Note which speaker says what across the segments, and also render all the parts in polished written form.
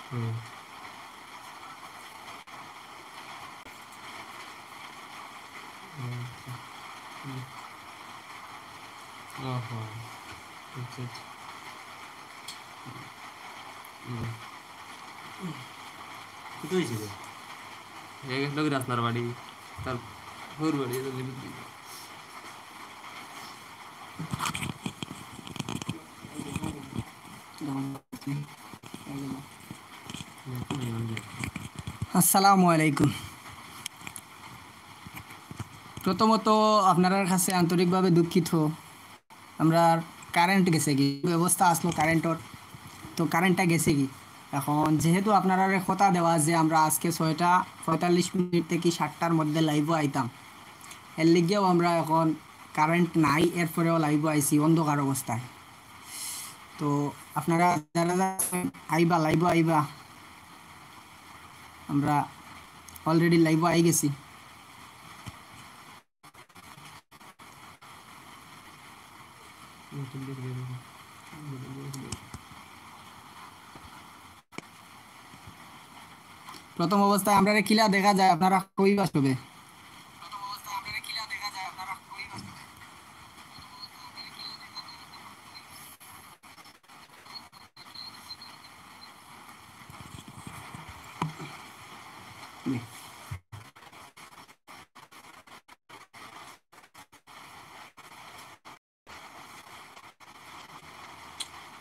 Speaker 1: হুম। আচ্ছা। হুম। ওহো! আচ্ছা, আচ্ছা। হুম।
Speaker 2: কত হয়েছিল?
Speaker 1: এই লোকের আপনার বাড়ি, তার হুর বাড়ি এদের লিমিট দিকে। দেখুন এই বন্ধু।
Speaker 3: আসসালামু আলাইকুম। প্রথমত আপনার কাছে আন্তরিকভাবে দুঃখিত, আমরা কারেন্ট গেছে কি ব্যবস্থা আসলো কারেন্টর, তো কারেন্টটা গেছে কি এখন যেহেতু আপনারা কথা দেওয়া যে আমরা আজকে 6:45 থেকে 7টার মধ্যে লাইভও আইতাম, এর লিগেও আমরা এখন কারেন্ট নাই, এরপরেও লাইভও আইছি অন্ধকার অবস্থায়। তো আপনারা যারা যারা আইবা লাইভও আইবা, আমরা অলরেডি লাইভও আই গেছি।
Speaker 1: নতুন দেখে দেখুন।
Speaker 3: প্রথম অবস্থায় আমরা কিলা দেখা যায়, আপনারা কইবা সবে।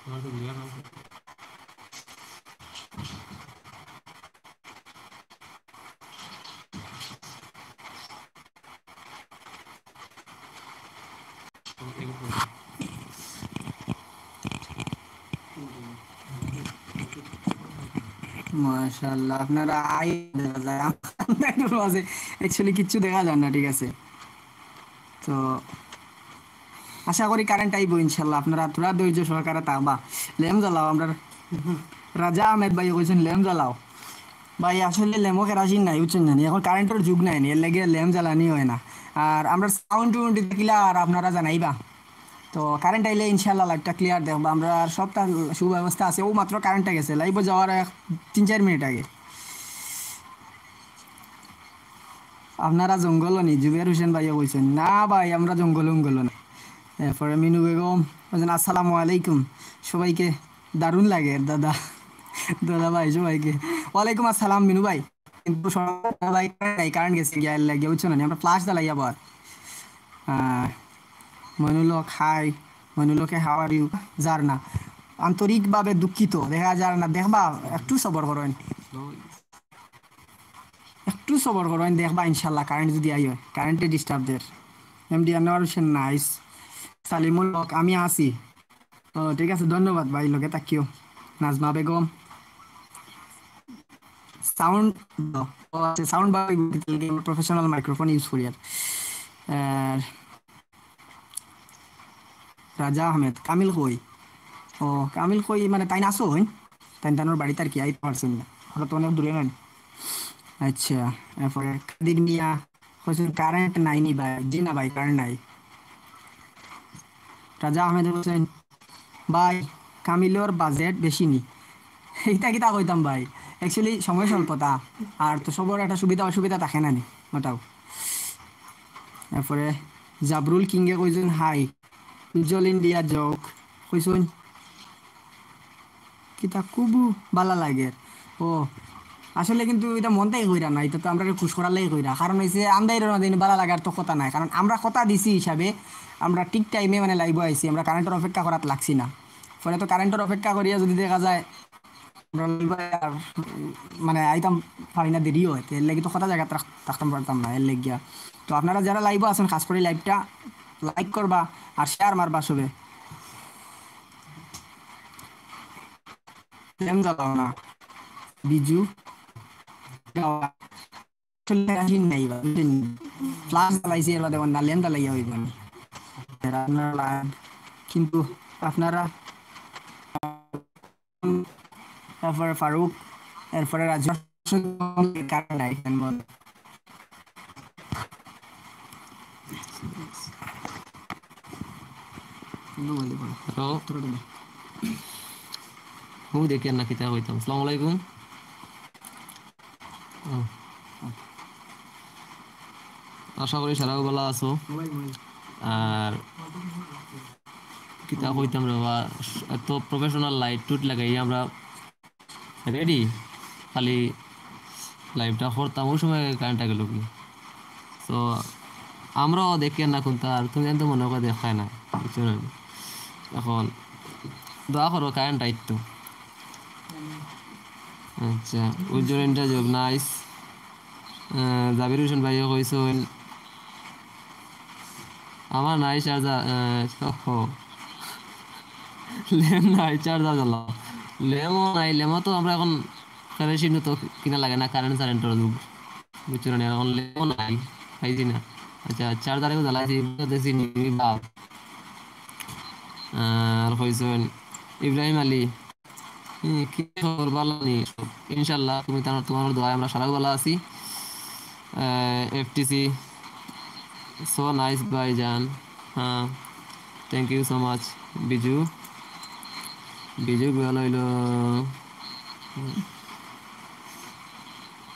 Speaker 1: আমার তো বুঝলাম না।
Speaker 3: মাশাআল্লাহ, আপনারা আই দেখা যায়, আমাদের মাঝে অ্যাকচুয়ালি কিচ্ছু দেখা যায় না, ঠিক আছে। তো আশা করি কারেন্ট আইব ইনশাল্লাহ, আপনারা তোরা ধৈর্য সহকারে থাকবা। লেম জ্বালাও, আমরা রাজা আহমেদ ভাই কইছেন লেম জ্বালাও। ভাই আসলে লেমও কেরাসিন নাই, বুঝছেন জানি এখন কারেন্টের যুগ নাই, এর লেগে লেম জ্বালানি হয় না। আর আমরা সাউন্ড টুন্ড দিলে আর আপনারা জানাইবা। তো কারেন্ট আইলে ইনশাল্লাহ লাইভটা ক্লিয়ার দেখবো আমরা, আর সবটা সুব্যবস্থা আছে। ও মাত্র কারেন্টটা গেছে লাইভ যাওয়ার 3-4 মিনিট আগে। আপনারা জঙ্গল নি? জুবের হোসেন ভাইয়া বলছেন না ভাই আমরা জঙ্গল উঙ্গল না। এরপরে মিনু বেগম বলছেন আসসালামু আলাইকুম সবাইকে, দারুণ লাগে দাদা। দাদা ভাই সবাইকে ওয়ালাইকুম আসসালাম মিনু ভাই। কিন্তু সবাই কারেন্ট গেছে গিয়ে লাগিয়ে, বুঝছো না আমরা ফ্লাশ দালাই আবার। মনুলক হাই, মনুলকে হাও আর ইউ, যার না আন্তরিকভাবে দুঃখিত, দেখা যার না দেখবা, একটু সবর করেন, একটু সবর করেন, দেখবা ইনশাল্লাহ কারেন্ট যদি আই হয়, কারেন্টে ডিস্টার্ব দের। এমডি আনোয়ার হোসেন নাইস, সালিমুল হক আমি আছি। ও ঠিক আছে, ধন্যবাদ ভাই, লোকে তাকিও। নাজমা বেগম সাউন্ড, ও আছে সাউন্ড বা প্রফেশনাল মাইক্রোফোন ইউজ করি আর রাজা আহমেদ কামিল কই, ও কামিল কই মানে তাই নাচো হইন, তাই তানোর বাড়িতে আর কি আইতে পারছেন না, ওরা তো অনেক দূরে নেন। আচ্ছা, এরপরে কাদির মিয়া কইছেন কারেন্ট নাই নি ভাই, জি না ভাই কারেন্ট নাই। রাজা আহমেদ হোসেন ভাই কামিলোর বাজেট বেশি নি, এইটা কিতা কইতাম ভাই, অ্যাকচুয়ালি সময় স্বল্পতা, আর তো সবার একটা সুবিধা অসুবিধা থাকে না নি ওটাও। তারপরে জাবরুল কিংয়ে কইছেন হাই, উজ্জ্বল ইন্ডিয়া জোক কইছেন কিতা খুব ভালো লাগে। ও আসলে কিন্তু এটা মনটাই কইরা না, এটা তো আমরা খুশ করার লাগি কইরা, কারণ হইছে আমরাই দিন ভালো লাগার তো কথা নাই, কারণ আমরা কথা দিছি হিসাবে আমরা ঠিক টাইমে মানে লাইভ আইছি, আমরা কারেন্টের অপেক্ষা করাত লাগছি না। ফলে তো কারেন্টের অপেক্ষা করিয়া যদি দেখা যায় আমরা live আর মানে আইতাম পারি না, দেরি হয়, তো এর লাগি তো কথা জায়গা থাকতাম পারতাম না, এর লাগিয়া। তো আপনারা যারা লাইভও আছেন খাস করে লাইভটা লাইক করবা আর শেয়ার মারবা সবে। লেম জ্বালাও না বিজু, নাই বা ফ্লাশ জ্বালাইছি এর বাদে না লেম জ্বালাইয়া হইব না। আপনারা কিন্তু আপনারা, তারপরে ফারুক, এরপরে রাজু কারেন্ট নাই কেন বল?
Speaker 1: হ্যালো। হু দেখি না কিতা কইতাম। আসসালামু আলাইকুম। আশা করি সারাও ভালো আছো। আর কিতা কইতাম রে বাবা, এত প্রফেশনাল লাইট টুট লাগাই আমরা রেডি, খালি লাইভটা করতাম ওই সময় কারেন্টটা গেল কি। তো আমরাও দেখি না কোনটা, আর তুমি তো মনে করে দেখায় না কিছু না। এখন দোয়া করো কারেন্ট আইতো। আচ্ছা, উজ্জ্বল ইন্টারজব নাইস। জাবির হোসেন ভাইও কইছেন আমার নাই চার্জার, লেম নাই চার্জার জ্বালা, লেমও নাই। লেমও তো আমরা এখন কেরোসিন তো কিনা লাগে না, কারেন্ট সারেন্টের যুগ, বুঝছো না, এখন লেমও নাই, পাইছি না। আচ্ছা, চার্জারেও জ্বালাইছি দেখছি বাপ। আর কইছেন ইব্রাহিম আলী, কি খবর, ভালো নি? ইনশাল্লাহ তুমি তোমার দোয়ায় আমরা সারাও ভালো আছি। এফটিসি সো নাইস ভাইজান, হ্যাঁ থ্যাংক ইউ সো মাচ। বিজু বিজু ভালো হইল।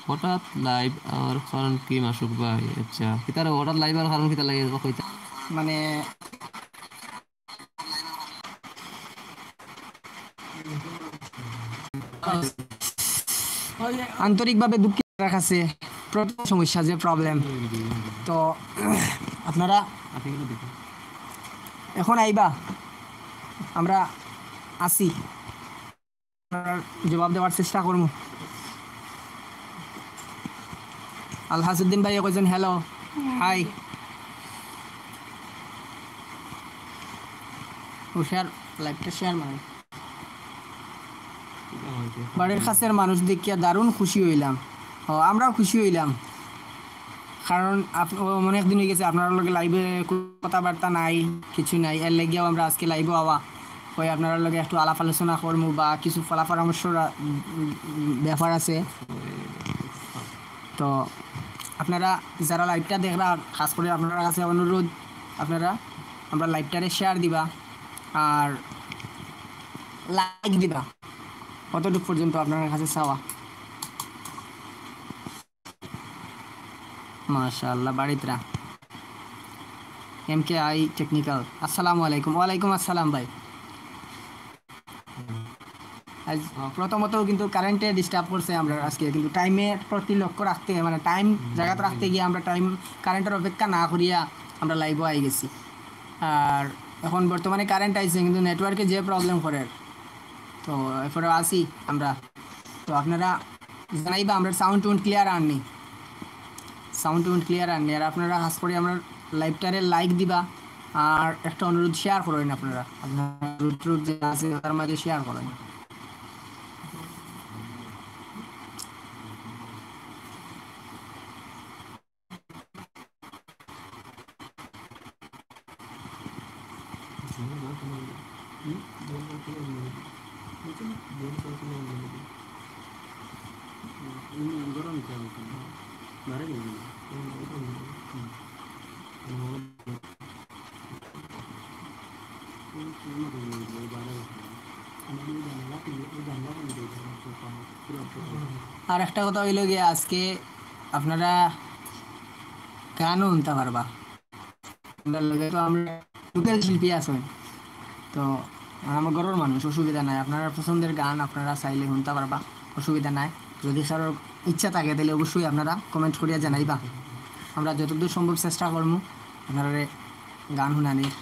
Speaker 1: হঠাৎ লাইভ আর কারণ কি মাসুক ভাই? আচ্ছা, কিতার হঠাৎ লাইভ আর কারণ কিতা লাগে কইতা
Speaker 3: মানে আন্তরিকভাবে দুঃখিত রাখাছে প্রথম সমস্যা যে প্রবলেম। তো আপনারা এখন আইবা, আমরা আসি, জবাব দেওয়ার চেষ্টা করবো। আলহাসুদ্দিন ভাই কইছেন হ্যালো হাই। শেয়ার লাইভটা শেয়ার মানে বাড়ির কাছের মানুষ দেখিয়া দারুণ খুশি হইলাম। আমরাও খুশি হইলাম, কারণ অনেকদিন হয়ে গেছে আপনার লগে লাইভে কথাবার্তা নাই, কিছু নাই। এর লেগেও আমরা আজকে লাইভে আওয়া ওই আপনার লগে একটু আলাপ আলোচনা করবো বা কিছু ফলা পরামর্শ ব্যাপার আছে। তো আপনারা যারা লাইভটা দেখরা, খাস করে আপনার কাছে অনুরোধ, আপনারা আমরা লাইভটারে শেয়ার দিবা আর লাইক দিবা, কতটুকু পর্যন্ত আপনার কাছে চাওয়া। মাশাআল্লাহ, বাড়িতরা এম কে আই টেকনিক্যাল, আসসালামু আলাইকুম। ওয়ালাইকুম আসসালাম ভাই। আজ প্রথমত কিন্তু কারেন্টে ডিস্টার্ব করছে আমরা আজকে, কিন্তু টাইমের প্রতি লক্ষ্য রাখতে, মানে টাইম জায়গাতে রাখতে গিয়ে আমরা টাইম কারেন্টের অপেক্ষা না করিয়া আমরা লাইভও আই গেছি। আর এখন বর্তমানে কারেন্ট আইছে কিন্তু নেটওয়ার্কে যে প্রবলেম করে, তো এরপরে আসি আমরা। তো আপনারা জানাইবা আমরা সাউন্ড টুন ক্লিয়ার আননি, সাউন্ড টুন ক্লিয়ার আননি। আর আপনারা খাস করে আমরা লাইভটারে লাইক দিবা আর একটা অনুরোধ শেয়ার করেন, আপনারা আপনার অনুরোধ যে আছে তার মাঝে শেয়ার করেন। আর একটা কথা হইল গিয়ে আজকে আপনারা গানও শুনতে পারবা, তো আমরা লোকাল শিল্পী আছেন, তো আমার ঘরের মানুষ, অসুবিধা নাই। আপনারা পছন্দের গান আপনারা চাইলে শুনতে পারবা, অসুবিধা নাই। যদি কারোর ইচ্ছা থাকে তাহলে অবশ্যই আপনারা কমেন্ট করিয়া জানাইবা, আমরা যতদূর সম্ভব চেষ্টা করবো আপনারা গান শুনানির।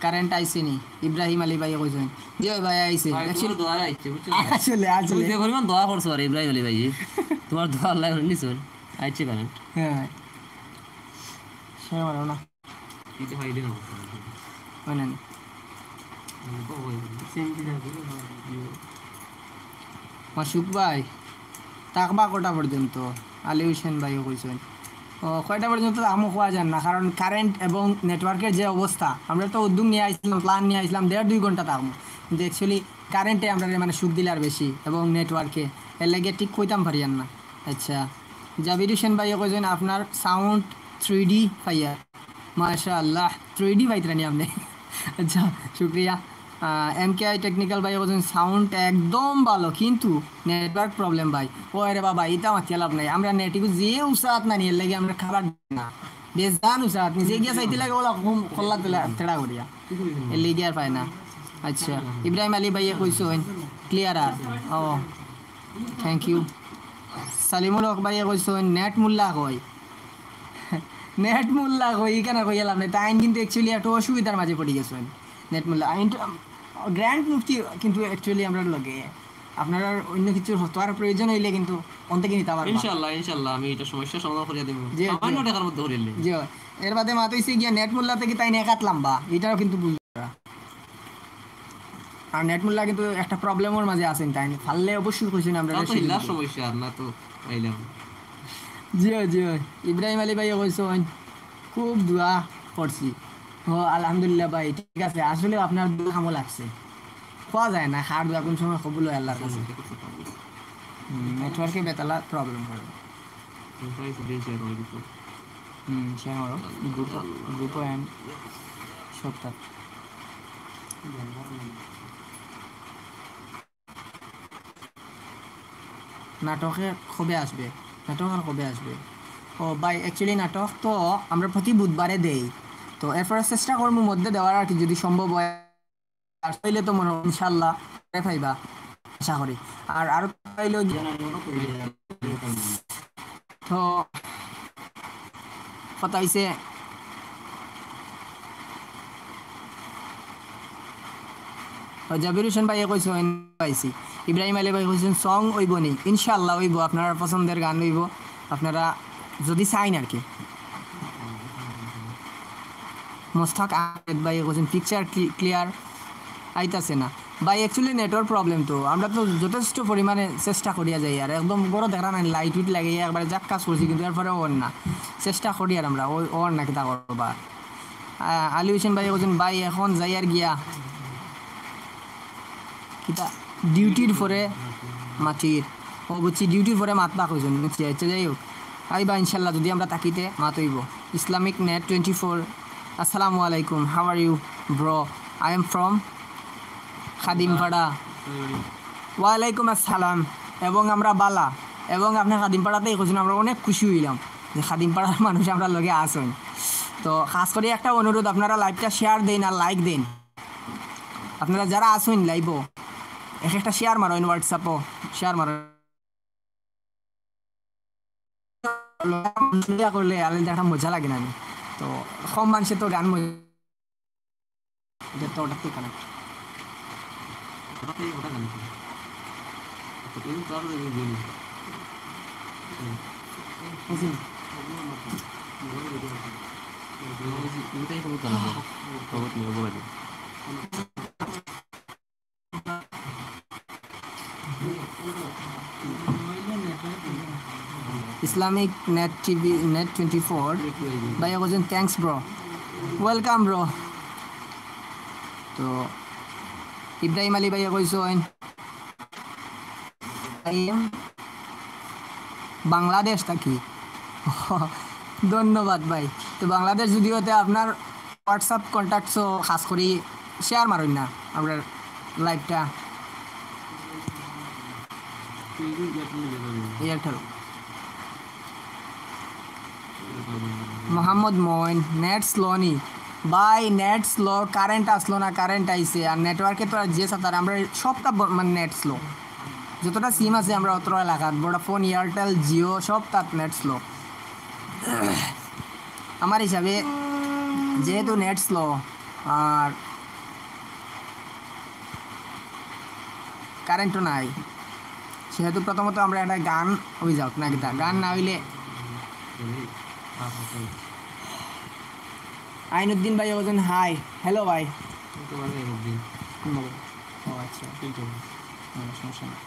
Speaker 3: কারেন্ট আইসে নি? ইব্রাহিম আলী ভাই কইছেন জি ভাই আইছে। আসলে আসলে
Speaker 1: পরিমাণ দোয়া করছো আর ইব্রাহিম আলী ভাই, তোমার দোয়া আল্লাহ নিছো আইছে কারেন্ট।
Speaker 3: হ্যাঁ সে মারো না
Speaker 1: এই যে হাইডে না
Speaker 3: হয় না মাসুক ভাই তাকবা কটা পর্যন্ত? আলী হোসেন ভাইও কইছেন কয়টা পর্যন্ত আমও খোয়া যান না, কারণ কারেন্ট এবং নেটওয়ার্কের যে অবস্থা, আমরা তো উদ্যোগ নিয়ে আসলাম, প্ল্যান নিয়ে আসলাম 1.5-2 ঘন্টা থাকবো, কিন্তু অ্যাকচুয়ালি কারেন্টে আমরা মানে সুখ দিলে আর বেশি, এবং নেটওয়ার্কে এর লাগে ঠিক কইতাম পারিয়ান না। আচ্ছা, জাবির হোসেন ভাইও কইছেন আপনার সাউন্ড 3D পাইয়া, মাশাআল্লাহ 3D পাইতরানি আপনি। আচ্ছা শুক্রিয়া। MKI টেকনিক্যাল ভাই বলছেন সাউন্ড একদম ভালো কিন্তু নেটওয়ার্ক প্রবলেম ভাই। ও আরে বাবা এটা মাথা লাভ নাই, আমরা নেটিকু যে উসাত না নিয়ে লাগে আমরা খাবার না বেশ জান উসাত নিজে গিয়া চাইতে লাগে ওলা খোলা তেড়া করিয়া এর লিগে আর পায় না। আচ্ছা ইব্রাহিম আলী ভাইয়া কইছেন ক্লিয়ার আর ও থ্যাংক ইউ। সালিমুল হক ভাইয়া কইছেন নেট মোল্লা কয় নেট মোল্লা কই কেন কই এলাম না তাই কিন্তু অ্যাকচুয়ালি একটা অসুবিধার মাঝে পড়ে গেছেন নেট মোল্লা আইন গ্র্যান্ড মুফতি কিন্তু অ্যাকচুয়ালি আমরা লগে আপনারা অন্য কিছু হওয়ার প্রয়োজন হইলে কিন্তু অন থেকে নিতে পারবেন
Speaker 1: ইনশাআল্লাহ ইনশাআল্লাহ আমি এটা সমস্যা সমাধান করিয়া দেব
Speaker 3: জি, জি।
Speaker 1: সামান্য টাকার মধ্যে করিলে
Speaker 3: জি এর বাদে মাত হইছে গিয়া নেট মোল্লা থেকে তাই নেকাত লম্বা এটাও কিন্তু বুঝরা আর নেট মোল্লা কিন্তু একটা প্রবলেমের মাঝে আছেন তাই ফাললে অবশ্যই কইছেন আমরা
Speaker 1: তো ইল্লার সমস্যা আর না তো আইলাম।
Speaker 3: জি জি ইব্রাহিম আলী ভাই কইছেন খুব দোয়া করছি ও আলহামদুলিল্লাহ ভাই ঠিক আছে আসলে আপনার দোয়া কামো লাগছে পাওয়া যায় না খার দোয়া কোন সময় কবুল হয় আল্লাহর কাছে নেটওয়ার্কে বেতালা প্রবলেম করে শেয়ার করো গ্রুপ এন্ড সবটা নাটকে কবে আসবে নাটক আর কবে আসবে ও ভাই অ্যাকচুয়ালি নাটক তো আমরা প্রতি বুধবারে দেই তো এরপরে চেষ্টা করবো মধ্যে দেওয়ার আর কি যদি সম্ভব হয় আর পাইলে তো মনে হয় ইনশাল্লাহ পাইবা আশা করি আর আরো পাইলেও তো কথা হইছে জাবির হোসেন ভাই কইছেন পাইছি ইব্রাহিম আলী ভাই কইছেন সং হইব নি ইনশাআল্লাহ হইব আপনার পছন্দের গান হইব আপনারা যদি চাইন আর কি। মোস্তাক আহমেদ ভাই কইছেন পিকচার ক্লিয়ার আইতাছে না ভাই অ্যাকচুয়ালি নেটওয়ার্ক প্রবলেম তো আমরা তো যথেষ্ট পরিমাণে চেষ্টা করিয়া যাই আর একদম বড় দেখা না লাইট উইট লাগিয়ে একবারে যাক কাজ করছি কিন্তু এরপরে ওর না চেষ্টা করি আর আমরা ওর না কিতা করবা। আলী হোসেন ভাই কইছেন ভাই এখন যাই আর গিয়া কিতা ডিউটির পরে মাতির ও বুঝছি ডিউটির পরে মাতবা কইছেন আচ্ছা যাই হোক আইবা ইনশাল্লাহ যদি আমরা তাকিতে মাত হইব। ইসলামিক নেট 24 আসসালামু আলাইকুম how are you bro I am from Khadimpara. ওয়ালাইকুম আসসালাম এবং আমরা বালা এবং আপনার খাদিমপাড়াতেই কইছেন আমরা অনেক খুশি হইলাম যে খাদিমপাড়ার মানুষ আমরা লগে আসেন। তো খাস করে একটা অনুরোধ আপনারা লাইভটা শেয়ার দেন আর লাইক দেন আপনারা যারা আসেন লাইভও একটা শেয়ার মারো হোয়াটসঅ্যাপও শেয়ার মারো করলে আলাদা একটা মজা লাগে না তো কম মানুষের তো গান এটা তো ওটা ঠিক না ইসলামিক নেট টিভি নেট 24 ভাইয়া বলছেন থ্যাংকস ব্রো ওয়েলকাম ব্রো। তো ইব্রাহিম আলী ভাইয়া কইছেন বাংলাদেশ থাকি ধন্যবাদ ভাই। তো বাংলাদেশ যদি হতে আপনার হোয়াটসঅ্যাপ কন্ট্যাক্টসও খাস করি শেয়ার মারুন না আমরা লাইভটা এয়ারটেল। মোহাম্মদ মইন নেট স্লো নি ভাই নেট স্লো কারেন্ট আসলো না কারেন্ট আইছে আর নেটওয়ার্কে তো আর যে সাথে আমরা সবটা মানে নেট স্লো যতটা সিম আছে আমরা অত এলাকাত ভোডাফোন এয়ারটেল জিও সব তার নেট স্লো। আমার হিসাবে যেহেতু নেট স্লো আর কারেন্টও নাই সেহেতু প্রথমত আমরা একটা গান হয়ে যাক না কিতা গান না হইলে আইনুদ্দিন ভাই বলছেন হাই হ্যালো ভাই ও আচ্ছা সমস্যা না।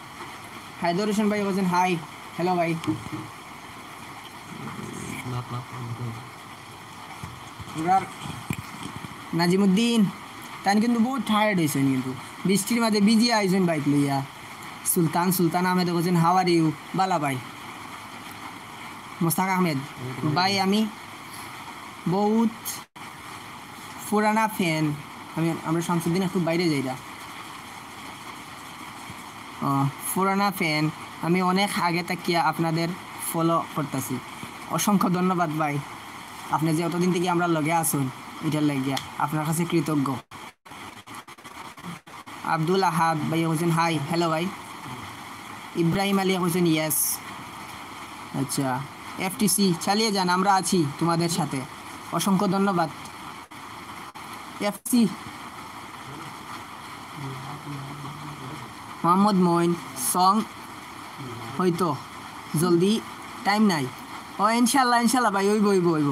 Speaker 3: হায়দর হোসেন ভাই বলছেন হাই হ্যালো ভাই। নাজিমুদ্দিন তাই কিন্তু বহুত টায়ার্ড হয়েছেন কিন্তু বৃষ্টির মাঝে বিজি আইছেন বাইক লইয়া। সুলতান আহমেদ বলছেন হাউ আর ইউ বালা ভাই। মোস্তাক আহমেদ ভাই আমি বহুত পুরানা ফ্যান আমরা শামসুদ্দিন একটু বাইরে যাই পুরানা ফ্যান, আমি অনেক আগে তাকিয়া আপনাদের ফলো করতেছি। অসংখ্য ধন্যবাদ ভাই, আপনি যে অতদিন থেকে আমরা লগে আসুন, এটার লাগিয়া আপনার কাছে কৃতজ্ঞ। আব্দুল আহাদ ভাই হোসেন হাই, হ্যালো ভাই। ইব্রাহিম আলী হোসেন ইয়েস। আচ্ছা, এফটিসি চালিয়ে যান, আমরা আছি তোমাদের সাথে। অসংখ্য ধন্যবাদ এফসি। মোহাম্মদ মইন সং হয়তো জলদি, টাইম নাই। ও ইনশাল্লাহ ইনশাল্লাহ ভাই, হইব হইব হইব।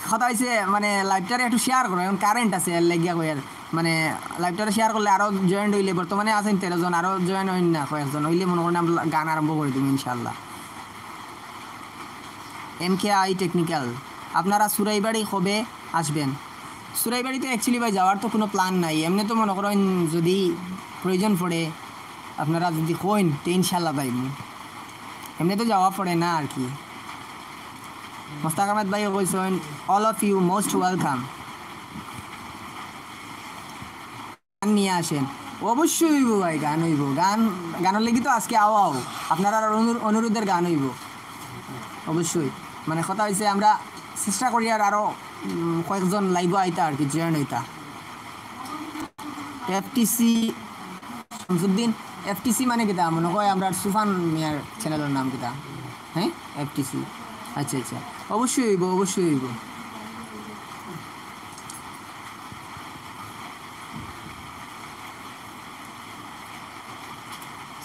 Speaker 3: কথা হয়েছে মানে লাইভটারে একটু শেয়ার করো, এখন কারেন্ট আছে এর লাগিয়া কয়ার, মানে লাইভটারে শেয়ার করলে আরও জয়েন্ট হইলে, বর্তমানে আছেন 13 জন, আরও জয়েন হইন না কয়েকজন হইলে মনে করেন আমরা গান আরম্ভ করে দেবো ইনশাল্লাহ। MKI টেকনিক্যাল, আপনারা সুরাইবাড়ি কবে আসবেন? সুরাইবাড়িতে অ্যাকচুয়ালি ভাই যাওয়ার তো কোনো প্ল্যান নাই, এমনি তো মনে করেন যদি প্রয়োজন পড়ে আপনারা যদি কইন তো ইনশাল্লাহ ভাই, এমনি তো যাওয়া পড়ে না আর কি। মোস্তাক আহমেদ ভাই কইছেন all of you most welcome. গান নিয়ে আসেন, অবশ্যই হইব ভাই, গান হইব, গানের লেগে তো আজকে আও আপনারা অনুরোধের গান হইব অবশ্যই। মানে কথা হয়েছে আমরা চেষ্টা করি আর আরও কয়েকজন লাইভ আইতা আর কি, জয়েন হইতা। এফটিসি শামসুদ্দিন, এফটিসি মানে কিতা মনে হয় আমরা সুফান মিয়ার চ্যানেলের নাম কিতা? হ্যাঁ এফটিসি, আচ্ছা আচ্ছা, অবশ্যই হইব অবশ্যই হইব।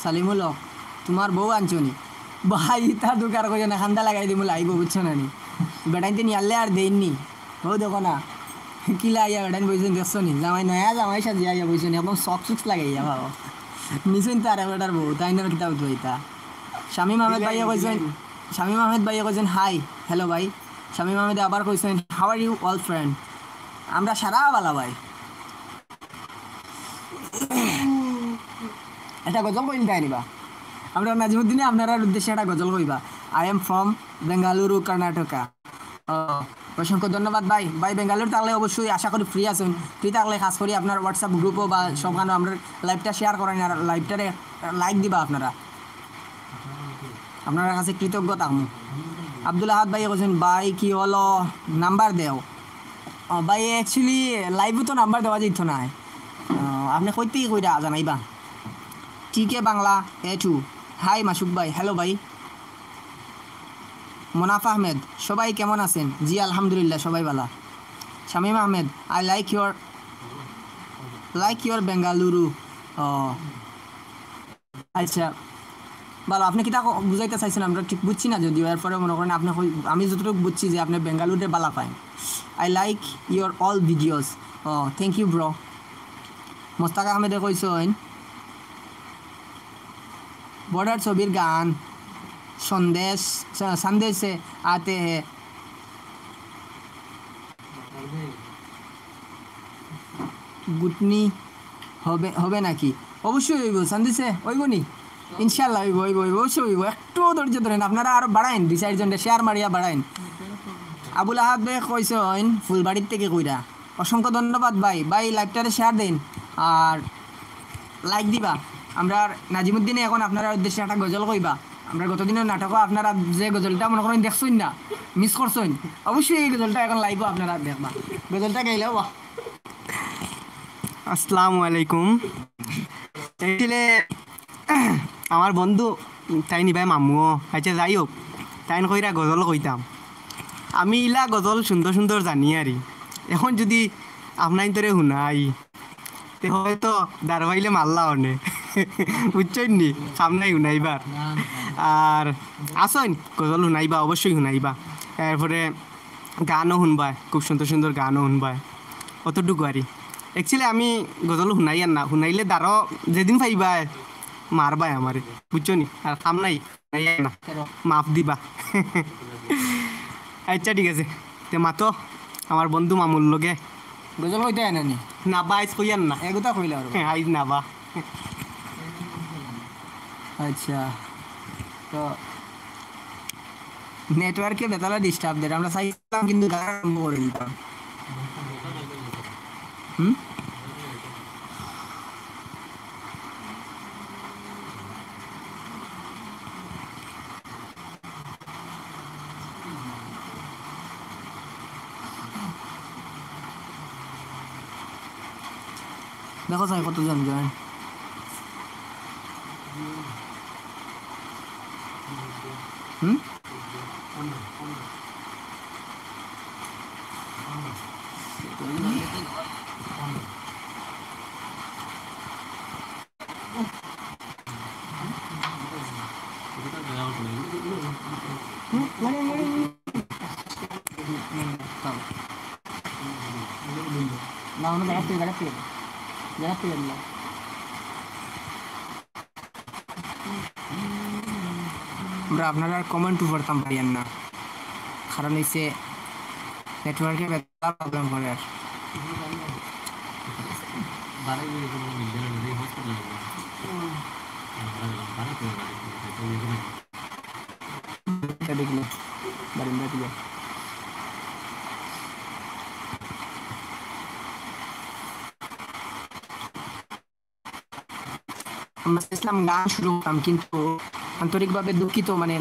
Speaker 3: সালিমুল হক, তোমার বউ আনছনি ভাই, তা দোকার করে না খান্দা লাগাই দিমু লাইব, বুঝছো না নি? বেটাইতে নি আনলে আর দেননি, ও দেখো না কিলা আইয়া বেটাইন বইছেন, দেখছো নি? জামাই নয়া জামাই সাজি আইয়া বইছেন, একদম সক সুক্স লাগাইয়া ভাবো নিছেন তার বেটার বউ, তাই না কিতাব ধইতা। শামীম আহমেদ ভাইয়া কইছেন, শামীম আহমেদ ভাইয়া কইছেন হাই, হ্যালো ভাই। শামীম আহমেদ আবার কইছেন how are you all friend, আমরা সারা বালা ভাই। এটা গজল কইন তাই নিবা, আমরা নাজিমুদ্দিনে আপনার উদ্দেশ্যে একটা গজল কইবা। I am from Bengaluru Karnataka. অসংখ্য ধন্যবাদ ভাই। ভাই বেঙ্গালুরু থাকলে অবশ্যই আশা করি ফ্রি আছেন, ফ্রি থাকলে খাস করি আপনার হোয়াটসঅ্যাপ গ্রুপও বা সবখানে আমরা লাইভটা শেয়ার করেন আর লাইভটারে লাইক দিবা আপনারা, আপনার কাছে কৃতজ্ঞতা। আব্দুল আহাদ ভাই বলছেন ভাই কি হলো নাম্বার দেও। ভাই অ্যাকচুয়ালি লাইভও তো নাম্বার দেওয়া যেত না, আপনি কইতেই কইরা জানাইবা। টিকে বাংলা A2 হাই মাসুক ভাই, হ্যালো ভাই। মোনাফ আহমেদ, সবাই কেমন আছেন? জি আলহামদুলিল্লাহ সবাই ভালো। Shamim Ahmed, I like your Bengaluru. ও আচ্ছা ভালো, আপনি কিতা বুঝাইতে চাইছেন আমরা ঠিক বুঝছি না, যদিও এরপরে মনে করেন আপনি, আমি যতটুকু বুঝছি যে আপনি বেঙ্গালুরুতে বালা পাইন। I like your all videos. ও থ্যাংক ইউ ব্রো। মোস্তাক আহমেদে কইছেন বর্ডার ছবির গান সন্দেশে আতে হে, গুটনি হবে নাকি? অবশ্যই হইব, সন্দেশে হইব নি ইনশাল্লাহ, হইব হইব হইব অবশ্যই হইব। একটু ধৈর্য ধরেন, আপনারা আরো বাড়াইন, 2-4 শেয়ার মারিয়া বাড়াইন। আবুল আহাদ ভাই কইছেন ফুলবাড়ির থেকে কইরা, অসংখ্য ধন্যবাদ ভাই। ভাই লাইভটারে শেয়ার দেন আর লাইক দিবা। আমরা নাজিমুদ্দিনে এখন আপনারা উদ্দেশ্যে একটা গজল কইবা। আমরা গতদিনের নাটকও আপনারা যে গজলটা মনে করেন দেখছেন না, মিস করছেন, অবশ্যই এই গজলটা এখন লাইভও আপনারা দেখবা। গজলটা গাইলেও বাহ।
Speaker 2: আসসালামু আলাইকুম। এইলে আমার বন্ধু তাই নিবাই মামুও, আচ্ছা যাই হোক, তাই কইরা গজল কইতাম। আমি ইলা গজল সুন্দর সুন্দর জানি আরি, এখন যদি আপনার তোরে শুনাই তে হয়তো দাঁড়াইলে মারলা অনে বুঝছেন নি, সামনাই শুনাইবার। আর আসেন গজল শুনাইবা, অবশ্যই শুনাইবা। এরপরে গানও শুনবা, খুব সুন্দর সুন্দর গানও শুনবা, অতটুকু আরি। অ্যাকচুয়ালি আমি গজল শুনাই আর না, শুনাইলে দাঁড়ো যেদিন পাইবা মারবাই আমারে, বুঝছো নি? আর কাম নাই না, মাফ দিবা আচ্ছা ঠিক আছে, তে মাতো আমার বন্ধু মামুর লগে
Speaker 3: গজল কইতে হয় নানি
Speaker 2: নাবা আইজ কইয়ান না,
Speaker 3: এগুতা কইলা আর
Speaker 2: আইজ নাবা।
Speaker 3: আচ্ছা, তো নেটওয়ার্কে বেতালা ডিস্টার্ব দেয়, আমরা চাইছিলাম কিন্তু গান আরম্ভ করে দিতাম। দেখো চাই কতজন জয়েন। হুম না আমরা জায়গা পেয়ে দিলাম। আমরা আপনারা কমেন্ট করতাম পারিয়েন না, কারণ হচ্ছে নেটওয়ার্কে প্রবলেম করে। আর দেখলে বারিন্দা দিয়ে আমরা চেয়েছিলাম গান শুরু করতাম, কিন্তু আন্তরিকভাবে দুঃখিত, মানে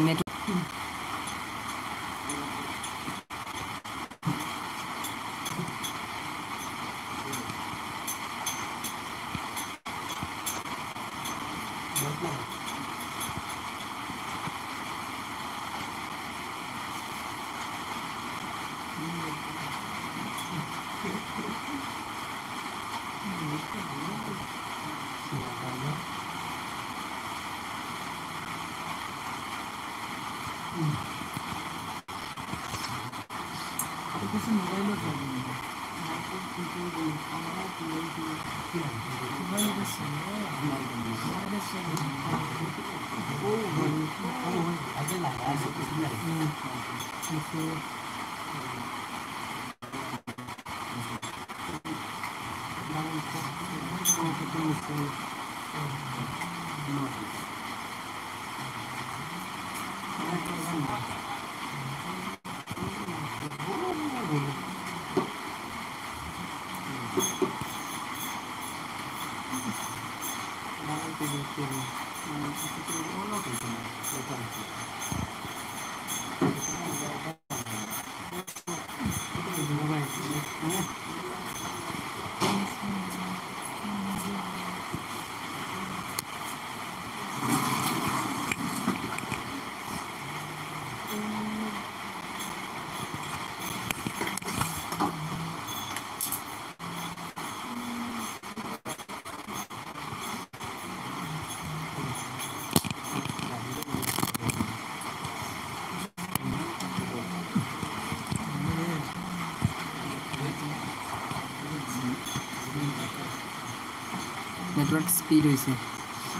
Speaker 3: নেটওয়ার্ক স্পিড হয়েছে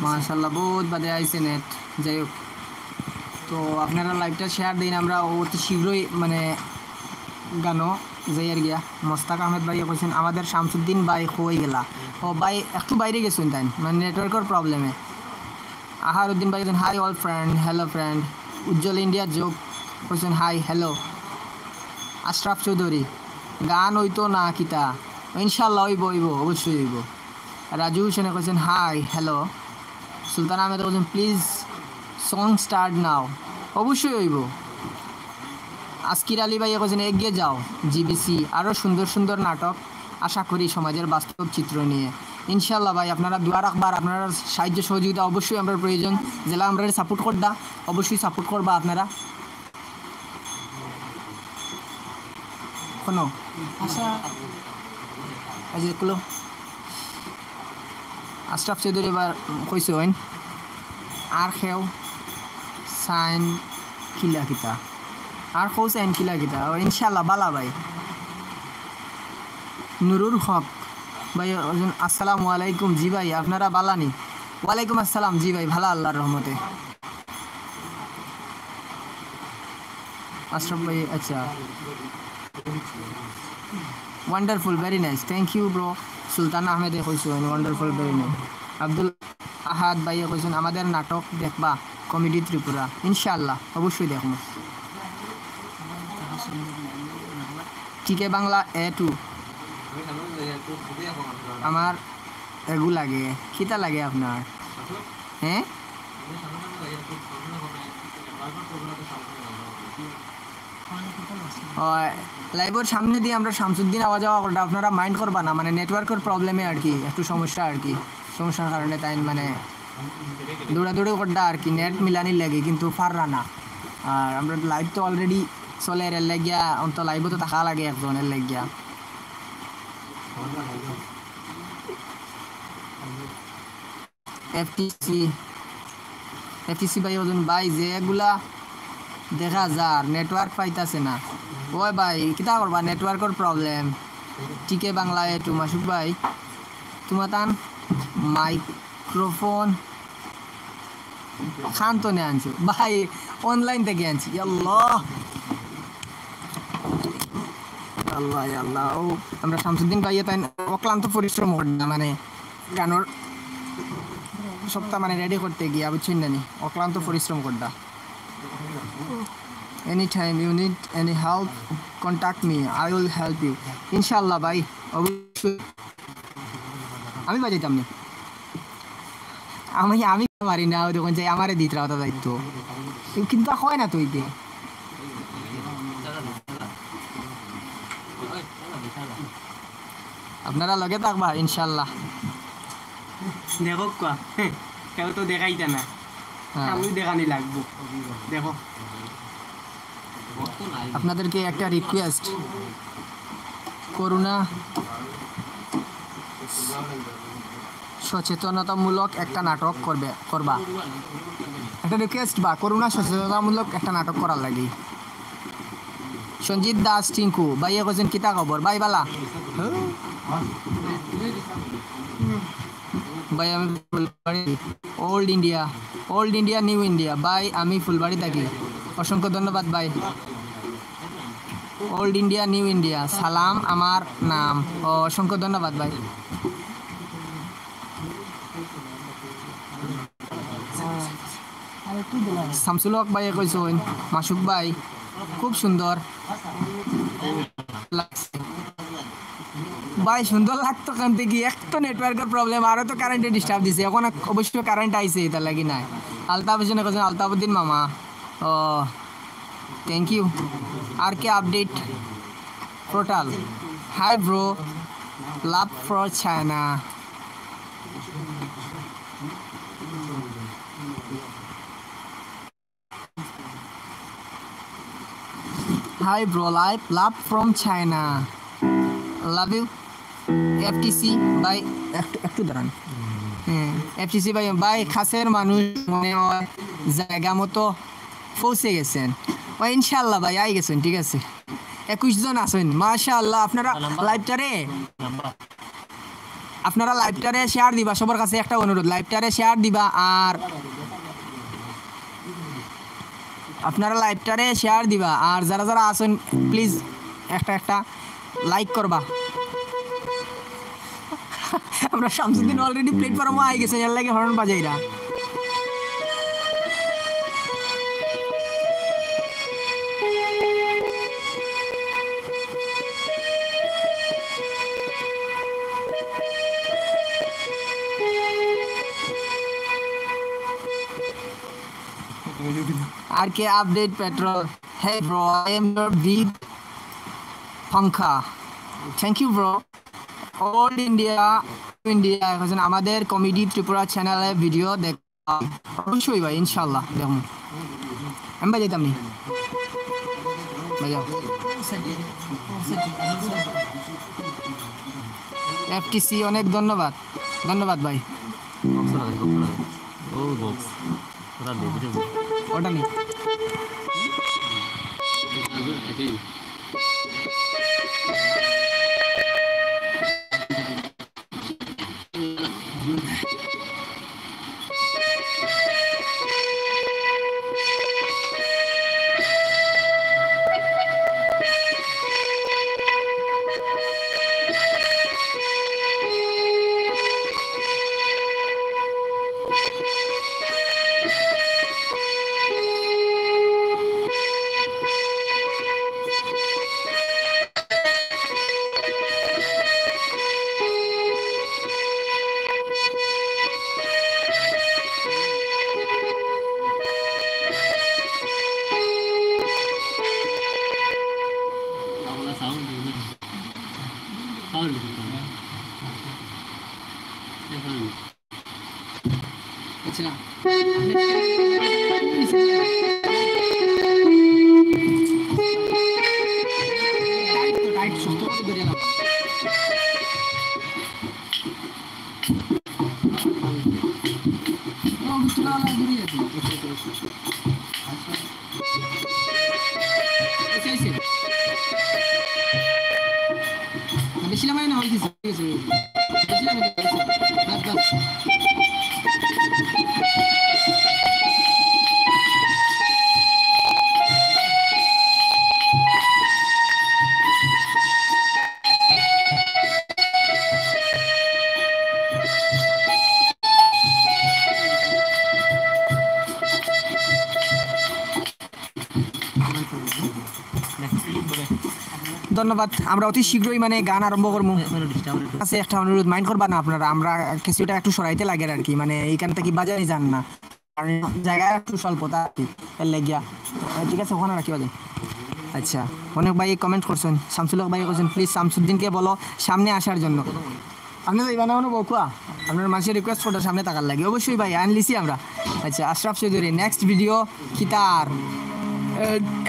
Speaker 3: মাশাআল্লাহ, বহুত বাদে আইছে নেট। যাই হোক, তো আপনারা লাইভটা শেয়ার দিন, আমরা অতি শীঘ্রই মানে গানো যাই আর গিয়া। মোস্তাক আহমেদ ভাই কইছেন আমাদের শামসুদ্দিন ভাই হয়ে গেলা। ও ভাই একটু বাইরে গেছেন তাই, মানে নেটওয়ার্কের প্রবলেমে। আহারউদ্দিন ভাই কইছেন hi all friend, hello friend. Ujjwal India যোগ কইছেন হাই হ্যালো। আশরাফ চৌধুরী গান হইতো না কিতা, ইনশাল্লাহ হইব অবশ্যই হইব। রাজু হোসেনে কইছেন হাই হ্যালো। সুলতান আহমেদ কইছেন প্লিজ সং স্টার্ট নাও, অবশ্যই হইব। আজকির আলী ভাই কইছেন এগিয়ে যাও জিবিসি, আরও সুন্দর সুন্দর নাটক আশা করি সমাজের বাস্তব চিত্র নিয়ে। ইনশাল্লাহ ভাই, আপনারা দোয়া রাখবার, আপনারা সাহায্য সহযোগিতা অবশ্যই আমরা প্রয়োজন। জেলা আমরা সাপোর্ট করবা, অবশ্যই সাপোর্ট করবা আপনারা। কোনো আশা আজগুলো আশরাফ চৌধুরী এবার কইছে হইন আর খেও সাইন কিলা কিতা, আর খৌ সাইন কিলা কিতা। ইনশাল্লাহ বালা ভাই। নুরুল হক ভাই আসসালামু আলাইকুম। জি ভাই আপনারা বালানি? ওয়ালাইকুম আসসালাম। জি ভাই ভালো, আল্লাহর রহমতে। আশরাফ ভাই আচ্ছা, wonderful, very nice, thank you bro. Sultan আহমেদে কইছেন wonderful, very nice. Abdul Ahad ভাইয়া কইছেন আমাদের নাটক দেখবা কমেডি ত্রিপুরা। ইনশাআল্লাহ অবশ্যই দেখব। টিকে বাংলা A2 আমার এগু লাগে, খিতা লাগে আপনার? হ্যাঁ লাইভের সামনে দিয়ে আমরা শামসুদ্দিন আওয়া যাওয়া করতে আপনারা মাইন্ড করবা না, মানে নেটওয়ার্কের প্রবলেমে আর কি, একটু সমস্যা আর কি, সমস্যার কারণে তাই মানে দৌড়াদৌড়ি করতে আর কি, নেট মিলানির লাগে কিন্তু পাররা না। আর আমরা লাইভ তো অলরেডি চলে এর লাগিয়া, অন্ত লাইভও তো থাকা লাগে একজনের লাগিয়া। এফটিসি ভাই ওজন ভাই যে এগুলা দেখা যার নেটওয়ার্ক পাইতাছে না, ওই ভাই কিতা করবা, নেটওয়ার্কের প্রবলেম। টিকে বাংলা একটু মাসুক ভাই তোমার তান মাইক্রোফোন খান তো নে আনছো ভাই, অনলাইন থেকে আনছি। আল্লাহ আল্লাহ আল্লাহ। ও আমরা শামসুদ্দিন ভাইয়া তাই অক্লান্ত পরিশ্রম করি না, মানে গানোর সপ্তাহ মানে রেডি করতে গিয়ে বুঝছেন না নি, অক্লান্ত পরিশ্রম করতা। Any time you need any help contact me, I will help you ইনশাল্লাহ ভাই, অবশ্যই। আমি বাজাইতাম না, আমি পারি না, ওই দোকান যাই আমারে দিতে রাখা দায়িত্ব, কিন্তু হয় না তুই কে আপনারা লগে থাকবা ইনশাল্লাহ।
Speaker 2: দেখো কোয়া কেউ তো দেখাইতা না, আমি দেখানি লাগবো। দেখো
Speaker 3: আপনাদেরকে একটা রিকোয়েস্ট, করোনা সচেতনতামূলক একটা নাটক করবা, একটা রিকোয়েস্ট বা করোনা সচেতনতামূলক একটা নাটক করার লাগে। সঞ্জিত দাস টিঙ্কু ভাইয়া কৈছেন কিতা খবর ভাই বালা ভাই, আমি Phulbari old India new India ভাই, আমি ফুলবাড়ি থাকি। অসংখ্য ধন্যবাদ ভাই। ওল্ড ইন্ডিয়া নিউ ইন্ডিয়া সালাম আমার নাম, অসংখ্য ধন্যবাদ ভাই। শামসুল হক ভাই কইছেন মাসুক ভাই খুব সুন্দর ভাই, সুন্দর লাগতো কান থেকে, এক তো নেটওয়ার্কের প্রবলেম, আরও তো কারেন্টে ডিস্টার্ব দিছে, এখন অবশ্যই কারেন্ট আইছে এটা লাগি নাই। আলতাফ হোসেন কেছেন আলতাফুদ্দিন মামা, ও thank you. R K update portal, hi bro, love for China. Hi bro, love from China. Love you. FTC ভাই একটু দাঁড়ান। FTC ভাই খাসের মানুষ মনে হয় জায়গা মতো পৌঁছে গেছেন। ভাই ইনশাল্লাহ ভাই আই গেছেন, ঠিক আছে। 21 জন আছেন মাশাআল্লাহ। আপনারা লাইভটারে শেয়ার দিবা, সবার কাছে একটা অনুরোধ, লাইভটারে শেয়ার দিবা। আর আপনারা লাইভটারে শেয়ার দিবা, আর যারা যারা আছেন প্লিজ একটা লাইক করবা। আমরা শামসুদ্দিন অলরেডি প্ল্যাটফর্মে আই গেছে, এর লাগে হরন বাজাইরা। R K update petrol, hey bro I am your big পাঙ্খা, thank you bro. All India এখন আমাদের কমেডি ত্রিপুরা চ্যানেলে ভিডিও দেখ, অবশ্যই ভাই ইনশাল্লাহ দেখুন। আমি বাজাইতাম নি বাজাও। FTC অনেক ধন্যবাদ ভাই। ওটা নেই। টাইট শক্ত করে ধরে নাও। ও তুলা লাগা ঘুরে যাবে। এসে বেশি লামাই না হইছে বেশি লামাই বাস বাস ধন্যবাদ। আমরা অতি শীঘ্রই মানে গান আরম্ভ করবো। আছে একটা অনুরোধ মাইন্ড করবা না আপনারা, আমরা কিছুটা একটু সরাইতে লাগে আর কি, মানে এইখান থেকে বাজারে যান না, কারণ জায়গা একটু স্বল্পতা আর কি, এর লেগিয়া। ঠিক আছে, ওখানে রাখি বাজে। আচ্ছা, অনেক ভাই কমেন্ট করছেন, শামসুল হক ভাই করছেন প্লিজ শামসুদ্দিনকে বলো সামনে আসার জন্য। আপনি তো ইবানা বকুয়া আপনার মানুষের রিকোয়েস্ট করতে সামনে তাকার লাগে, অবশ্যই ভাই আনলিছি আমরা। আচ্ছা, আশরাফ চৌধুরী নেক্সট ভিডিও কিতার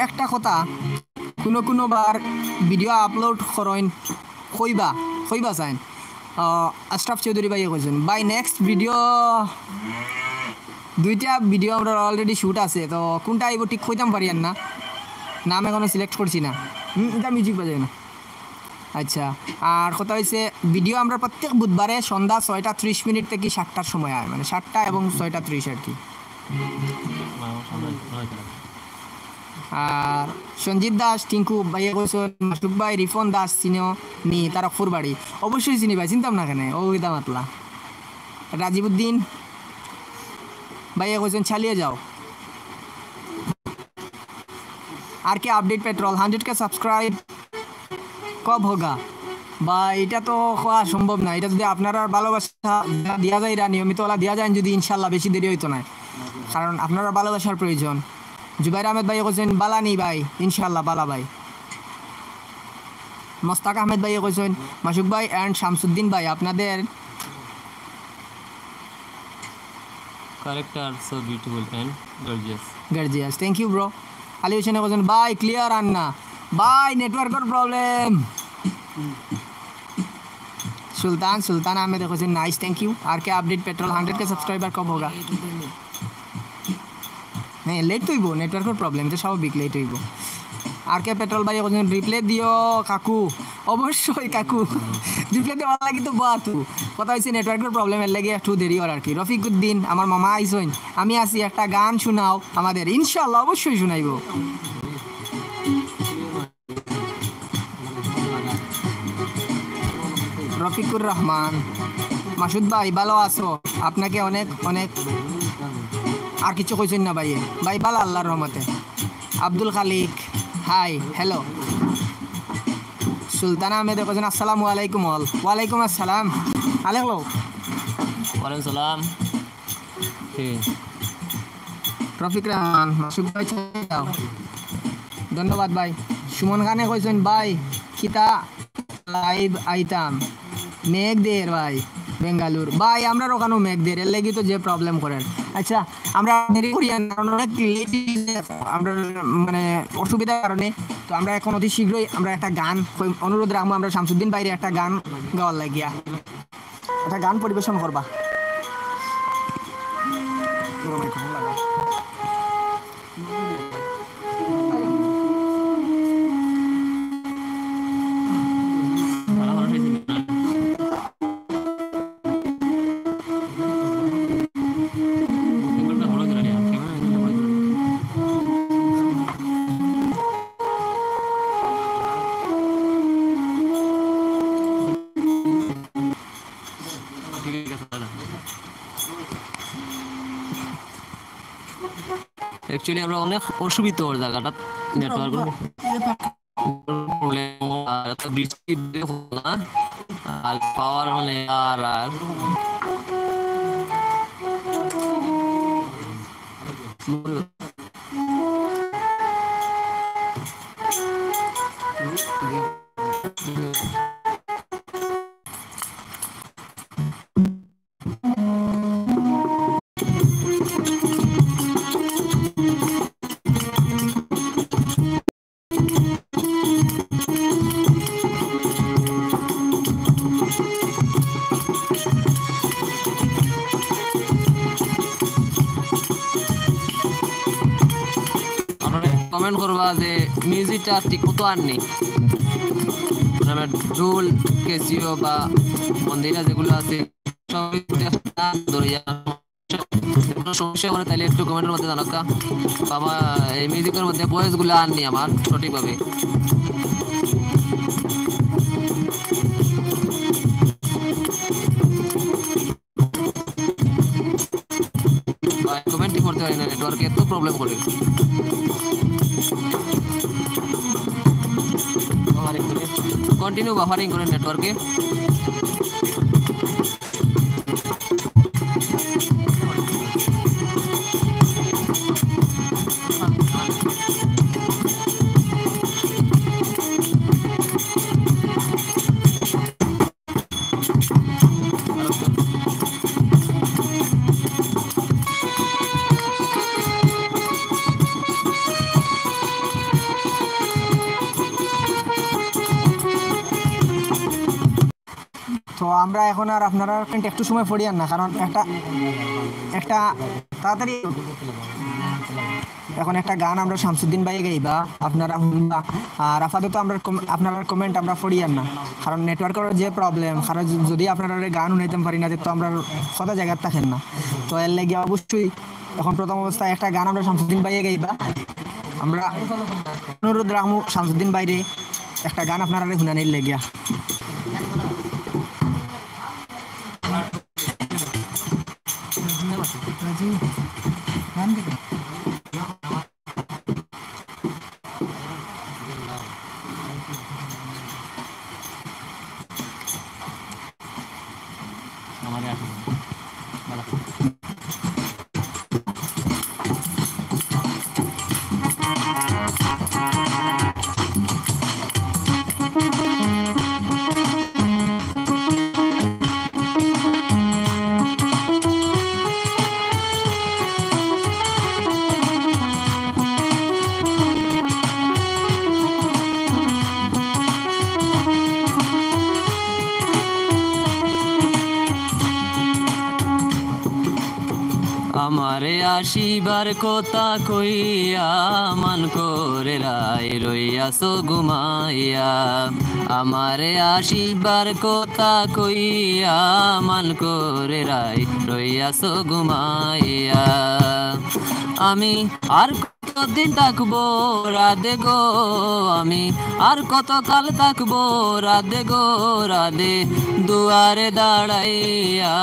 Speaker 3: একটা কথা, কোনো বার ভিডিও আপলোড করেন কইবা চাইন। আশরাফ চৌধুরী ভাই কইছেন ভাই নেক্সট ভিডিও দুইটা ভিডিও আমরা অলরেডি শ্যুট আছে, তো কোনটা আইব ঠিক কইতাম পারি না, নাম এখনো সিলেক্ট করছি না। এটা মিউজিক বাজাই না। আচ্ছা, আর কথা হয়েছে ভিডিও আমরা প্রত্যেক বুধবারে সন্ধ্যা 6:30 থেকে 7টার সময় হয়, মানে 7টা এবং 6:30 আর কি। আর সঞ্জিত দাস টিঙ্কু ভাইয়া কৈছেন, মাসুক ভাই রিফন দাস চিনিও নি তারা ফুরবাড়ি, অবশ্যই চিনি ভাই, চিন্তাম না কেন ও ইদা মাতলা। রাজিবুদ্দিন ভাইয়া কৈছেন চালিয়ে যাও। আর কি আপডেট পেট্রোল 100K সাবস্ক্রাইব কব হোগা? বা এটা তো হওয়া সম্ভব না, এটা যদি আপনারা ভালোবাসা দেওয়া যায়, এটা নিয়মিত ওলা দেওয়া যায় যদি ইনশাল্লাহ বেশি দেরি হইতো না, কারণ আপনারা ভালোবাসার প্রয়োজন। জুবাইর আহমেদ ভাই কৈছেন বালানি ভাই, ইনশাল্লাহ বালা ভাই। মোস্তাক আহমেদ ভাই কৈছেন মাসুক ভাই অ্যান্ড শামসুদ্দিন ভাই আপনাদের
Speaker 1: character so beautiful and
Speaker 3: gorgeous, thank you bro. Ali Hossain কৈছেন ভাই ক্লিয়ার আন্না ভাই, নেটওয়ার্কের প্রবলেম। সুলতান আহমেদ কৈছেন nice, thank you. R K update petrol 100K subscriber কব হোগা? হ্যাঁ লেট হইব, নেটওয়ার্কের প্রবলেম, এটা স্বাভাবিক, লেট হইব। আর কে পেট্রোল ভাই কৈছেন রিপ্লে দিও কাকু, অবশ্যই কাকু রিপ্লে দেওয়ার লাগি তো বাতু, কথা হয়েছে নেটওয়ার্কের প্রবলেমের লাগে একটু দেরি হওয়ার আর কি। রফিকুদ্দিন আমার মামা আইসইন, আমি আছি, একটা গান শোনাও আমাদের, ইনশাল্লাহ অবশ্যই শোনাইব। রফিকুর রহমান, মাসুদ ভাই ভালো আছো? আপনাকে অনেক অনেক, আর কিছু কইছেন না ভাইয়ে? ভাই ভালো আল্লাহর রহমতে। আব্দুল খালিক হাই হ্যালো। সুলতান আহমেদ কইছেন আসসালামু আলাইকুম। ওয়ালাইকুম আসসালাম।
Speaker 1: ওয়ালাইকুম সালাম।
Speaker 3: রফিক রহমান, মাসুদ ভাই যাও, ধন্যবাদ ভাই। সুমন খানে কইছেন ভাই কিতা লাইভ আইতাম, মেঘ দের ভাই বেঙ্গালুর ভাই, আমরা ওখানেও মেঘ দের, এর লেগে তো যে প্রবলেম করেন। আচ্ছা, আমরা দেরি করি অনেক আমরা মানে অসুবিধার কারণে, তো আমরা এখন অতি শীঘ্রই আমরা একটা গান অনুরোধ রাখবো, আমরা শামসুদ্দিন বাইরে একটা গান গাওয়ার লাগিয়া একটা গান পরিবেশন করবা।
Speaker 1: অ্যাকচুয়ালি আমরা অনেক অসুবিধা ওর জায়গাটা, নেটওয়ার্ক প্রবলেম, বৃষ্টি না, আর পাওয়ার মানে আর কমেন্ট করবা যে মিউজিকটা ঠিক মতো আননি আমরা ঢোল কেসিও বা মন্দিরা যেগুলো আছে সবই ধরিয়া সমস্যা করে তাহলে একটু কমেন্টের মধ্যে জানাকা বাবা এই মিউজিকের মধ্যে ভয়েস গুলো আননি আমার সঠিকভাবে কমেন্টই করতে পারি না নেটওয়ার্কে এত প্রবলেম করে কন্টিনিউ বাফারিং করে নেটওয়ার্কে
Speaker 3: তো আমরা এখন আর আপনারা একটু সময় পড়িয়ান না, কারণ একটা তাড়াতাড়ি এখন একটা গান আমরা শামসুদ্দিন ভাই গাইবা, আপনারা শুনবা। আর আপাতত আমরা আপনারা কমেন্ট আমরা পড়িয়ান না, কারণ নেটওয়ার্কের যে প্রবলেম, কারণ যদি আপনারা গান শুনাইতে পারি না তো আমরা কথা জায়গায় থাকেন না। তো এর লেগে অবশ্যই এখন প্রথম অবস্থায় একটা গান আমরা শামসুদ্দিন ভাই গাইবা। আমরা অনুরোধ রাখবো শামসুদ্দিন বাইরে একটা গান আপনারা শুনানির লেগিয়া।
Speaker 1: আমারে আসিবার কথা কইয়া মান করে রাই রইয়াছো ঘুমাইয়া আমারে আসিবার কথা কইয়া মান করে রাই রইয়াছো ঘুমাইয়া আমি আর কতদিন থাকবো রাধে গো আমি আর কত কাল থাকবো রাধে গো রাধে দুয়ারে দাঁড়াইয়া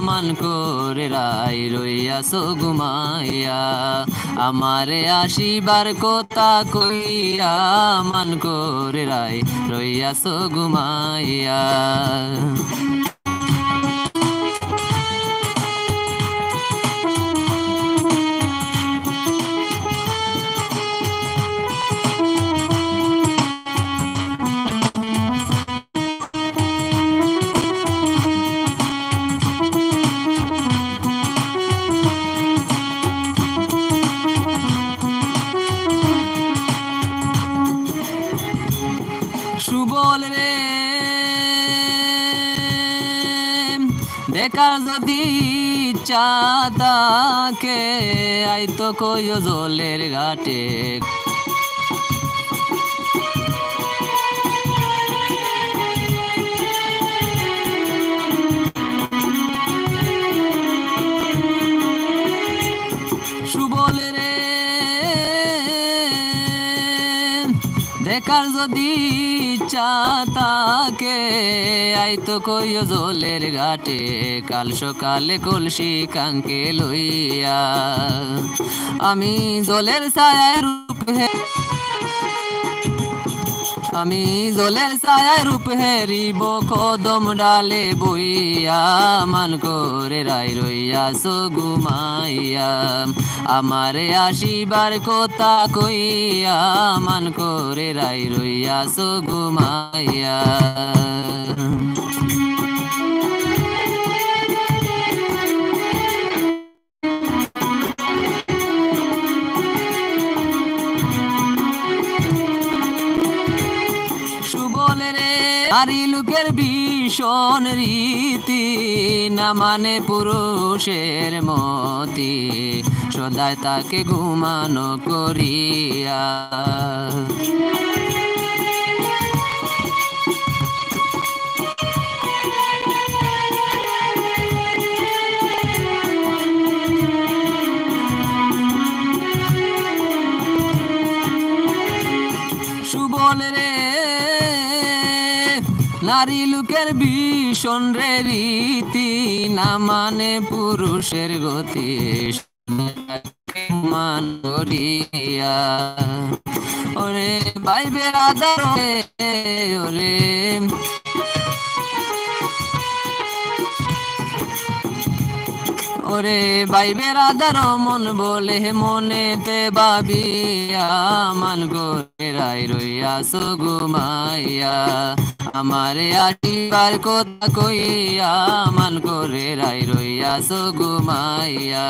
Speaker 1: মান করে রাই রইয়াছো ঘুমাইয়া আমারে আসিবার কথা কইয়া মান করে রাই রইয়াছো ঘুমাইয়া সুবল রে দেখার যদি ইচ্ছা থাকে আইতো কইও জলের ঘাটে সুবল রে দেখার যদি ইচ্ছা থাকে আইতো কইও জলের ঘাটে কাল সকালে কলসি কাঙ্কে লইয়া আমি জলের ছায়ায় রূপ আমি জলের ছায়ায় রূপ হেরিব কদম ডালে বইয়া মান করে রাই রইয়াছো ঘুমাইয়া আমারে আসিবার কথা কইয়া মান করে রাই রইয়াছো ঘুমাইয়া নারী লোকের ভীষণ রীতি না মানে পুরুষের মতি সদায় তাকে ঘুমানো করিয়া সুবল রে নারী লোকের ভীষণ রে রীতি না মানে পুরুষের গতি মান করিয়া ওরে ভাই বেরাদার ওরে ওরে ভাই বেরাদার মন বলে মনেতে ভাবিয়া মান করে রাই রইয়া সুগুমাইয়া আমারে আটিবার কথা কইয়া মান করে রাই রইয়া সুগুমাইয়া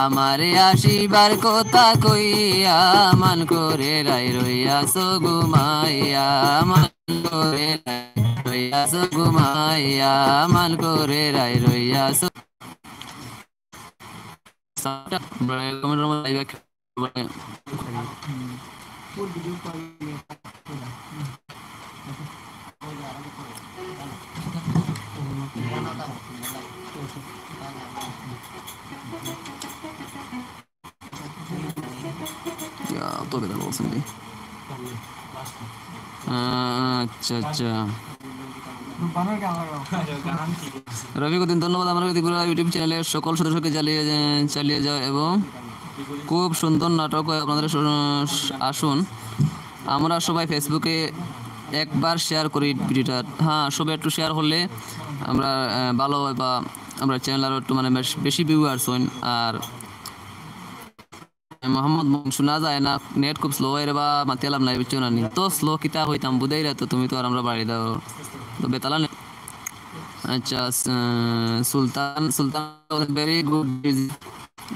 Speaker 1: আমারে আসিবার কথা কইয়া মান করে রাই রইয়া সুগুমাইয়া মান করে রাই রইয়া সুগুমাইয়া মান করে রাই রইয়া আচ্ছা আচ্ছা রবি কদিন ধন্যবাদ আমার ইউটিউব চ্যানেলের সকল সদস্যকে চালিয়ে যাও এবং খুব সুন্দর নাটক হয় আপনাদের আসুন আমরা সবাই ফেসবুকে একবার শেয়ার করি ভিডিওটা হ্যাঁ সবাই একটু শেয়ার হলে আমরা ভালো হয় বা আমরা চ্যানেল আরও একটু মানে বেশি ভিউয়ার্স হন আর মোহাম্মদ শোনা যায় না নেট খুব স্লো হয় বা মাতিয়ালাম নাই বুঝছো না তো স্লো কিতা হইতাম বুঝাই তো তুমি তো আর আমরা বাড়ি দাও তো বেতালা আচ্ছা Sultan very good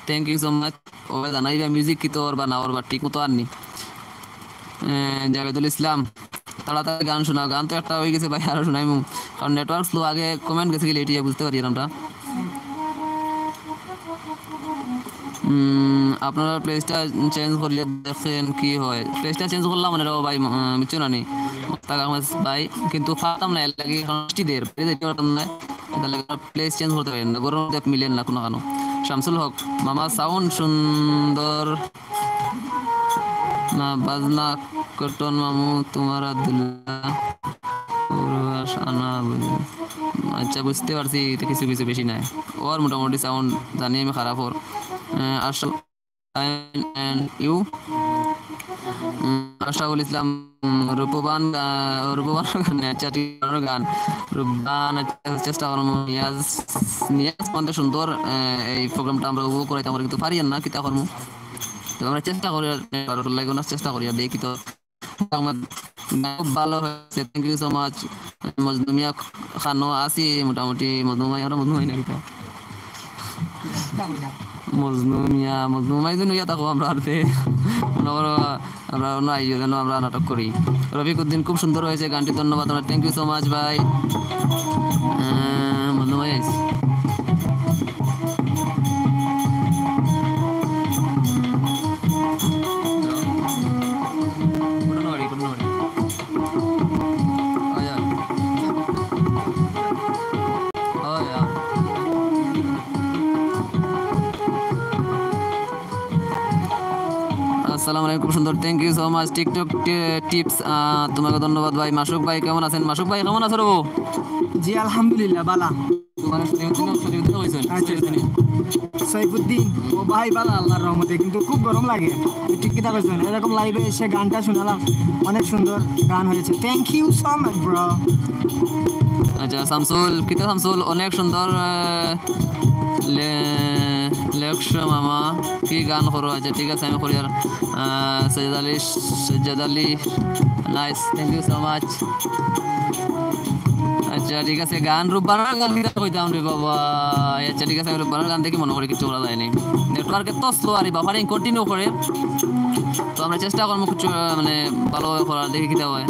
Speaker 1: thank you so much ও জানাই মিউজিক কি তোর বা না ওর বা ঠিক মতো আর নি জাভেদুল ইসলাম তাড়াতাড়ি গান শোনা গান তো একটা হয়ে গেছে ভাই আরো শোনাই কারণ নেটওয়ার্ক স্লো আগে কমেন্ট গেছে গেলে এটি বুঝতে পারি আমরা আপনারা প্লেসটা চেঞ্জ করলে দেখেন কি হয় প্লেসটা চেঞ্জ করলাম মানে ভাই বুঝছো না নি ভাই কিন্তু ফাতাম না লাগে দের প্লেস চেঞ্জ করতে পারেন না গরম মিলেন না কোনো কারণ শামসুল হক মামা সাউন্ড সুন্দর না বাজনা কটন মামু তোমার আচ্ছা বুঝতে পারছি কিছু কিছু বেশি নাই ওর মোটামুটি সাউন্ড জানি আমি খারাপ ওর আসল ইউ আশরাফুল ইসলাম রূপবান গান গান রূপবান চেষ্টা করবো নিয়াজ মধ্যে সুন্দর এই প্রোগ্রামটা আমরা উপভোগ করাইতে আমরা কিন্তু পারি না কিতা করবো তো আমরা চেষ্টা করি চেষ্টা করি আর দেখি তো খুব ভালো হয়েছে থ্যাংক ইউ সো মাচ মজনুমিয়া খানো আসি মোটামুটি মজনুমাই না কিতা মজনুমাই যেন ইয়া থাকো আমরা আরতে আমরা অন্য আইও যেন আমরা নাটক করি রফিকুদ্দিন খুব সুন্দর হয়েছে গানটি ধন্যবাদ আপনার থ্যাংক ইউ সো মাচ ভাই মজনুমাই আইস আসসালামু আলাইকুম খুব সুন্দর thank you so much TikTok tips তোমাকে ধন্যবাদ ভাই মাসুক ভাই কেমন আছেন মাসুক ভাই কেমন আছো রবো
Speaker 3: জি আলহামদুলিল্লাহ বালা সাইফুদ্দিন ও ভাই বালা আল্লাহর রহমতে কিন্তু খুব গরম লাগে ঠিক কিতা বলছেন এরকম লাইভে এসে গানটা শোনালাম অনেক সুন্দর গান হয়েছে thank you so much bro
Speaker 1: আচ্ছা শামসুল অনেক সুন্দর লেখছো মামা কি গান করো আচ্ছা ঠিক আছে আমি করি আর Sajjad Ali nice thank you so much আচ্ছা ঠিক আছে গান রূপবানার গান কিতা কইতাম রে বাবা আচ্ছা ঠিক আছে রূপবানার গান দেখি মনে করি কিছু বলা যায়নি নেটওয়ার্কে তো স্লো আর বাফারিং কন্টিনিউ করে তো আমরা চেষ্টা করবো কিছু মানে ভালো করার দেখি কিতা হয়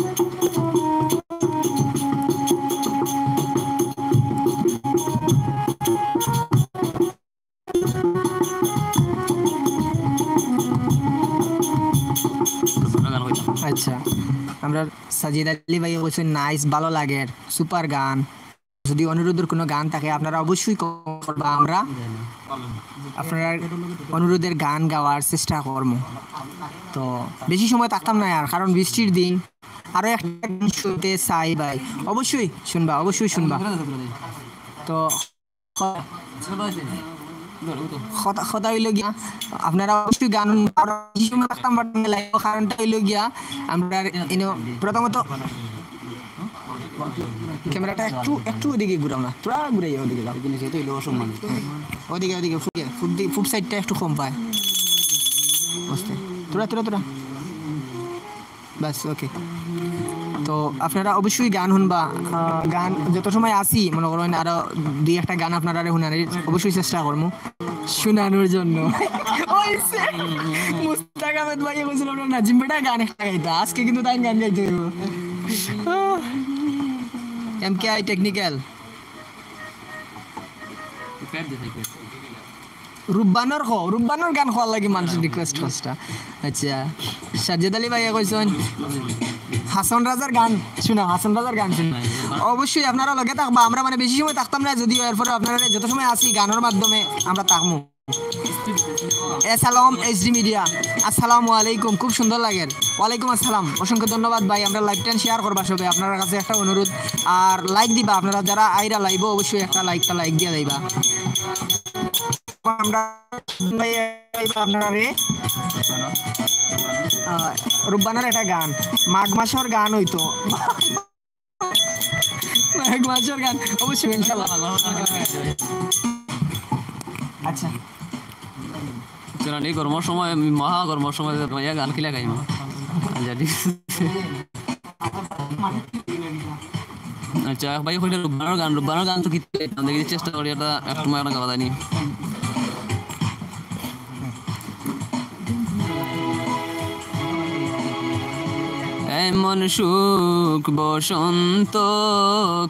Speaker 3: আচ্ছা আমরা সাজিদ আলী ভাই বলছেন নাইস, ভালো লাগে, সুপার গান। যদি অনুরোধের কোনো গান থাকে আপনারা অবশ্যই করবা, আমরা আপনারা অনুরোধের গান গাওয়ার চেষ্টা করবো। তো বেশি সময় থাকতাম না আর, কারণ বৃষ্টির দিন। আরো একটা গান শুনতে চাই ভাই, অবশ্যই শুনবা, অবশ্যই শুনবা। তো কথা হইল গিয়া আপনারা অবশ্যই গান আরো বেশি সময় থাকতাম, বাট কারণটা হইল গিয়া আমরা প্রথমত ক্যামেরাটা একটু একটু ওদিকে ঘুরাও না, তোরা ঘুরাই ওদিকে যাও, যেহেতু হইলো অসম্মান। ওদিকে ওদিকে ফুট সাইডটা একটু কম পায়, বুঝতে তোরা তোরা তোরা ব্যাস ওকে। তো আপনারা অবশ্যই গান শুনবা, গান যত সময় আসি মনে করেন আরো দুই একটা গান আপনারা শুনার অবশ্যই চেষ্টা করবো শোনানোর জন্য। মুস্তাক আহমেদ ভাই বলছিল নাজিম বেটা গান একটা গাইতা, আজকে কিন্তু তাই গান গাইতে হইব। MKI টেকনিক্যাল রুব্বানোর গান হওয়ার লাগে মানুষের রিকোয়েস্ট ফার্স্টটা। আচ্ছা সাজ্জাদ আলী ভাইয়া কইছেন হাসান রাজার গান শোনা, হাসান রাজার গান শোনা। অবশ্যই আপনারা লগে থাকবা, আমরা মানে বেশি সময় থাকতাম না, যদিও এরপরে আপনারা যত সময় আসি গানের মাধ্যমে আমরা থাকবো। সালাম HD মিডিয়া, আসসালামু আলাইকুম, খুব সুন্দর লাগে। ওয়ালাইকুম আসসালাম, অসংখ্য ধন্যবাদ ভাই। আমরা লাইভটা শেয়ার করবা সবাই, আপনার কাছে একটা অনুরোধ, আর লাইক দিবা আপনারা যারা আইরা লাইভ, অবশ্যই একটা লাইক দিয়ে দিবা। আমরা আপনারা রুব্বানার একটা গান, মাঘ মাসের গান হইতো, মাঘ মাসের গান অবশ্যই ইনশাআল্লাহ। আচ্ছা
Speaker 1: এই গরমের সময়, মহা গরমের সময় গান খিলা গাইম। আচ্ছা ভাই কইলে রুব্বানোর গান তো কি দেখি চেষ্টা করি, এটা একটু একটা গাওয়া যায়নি। এমন সুখ বসন্ত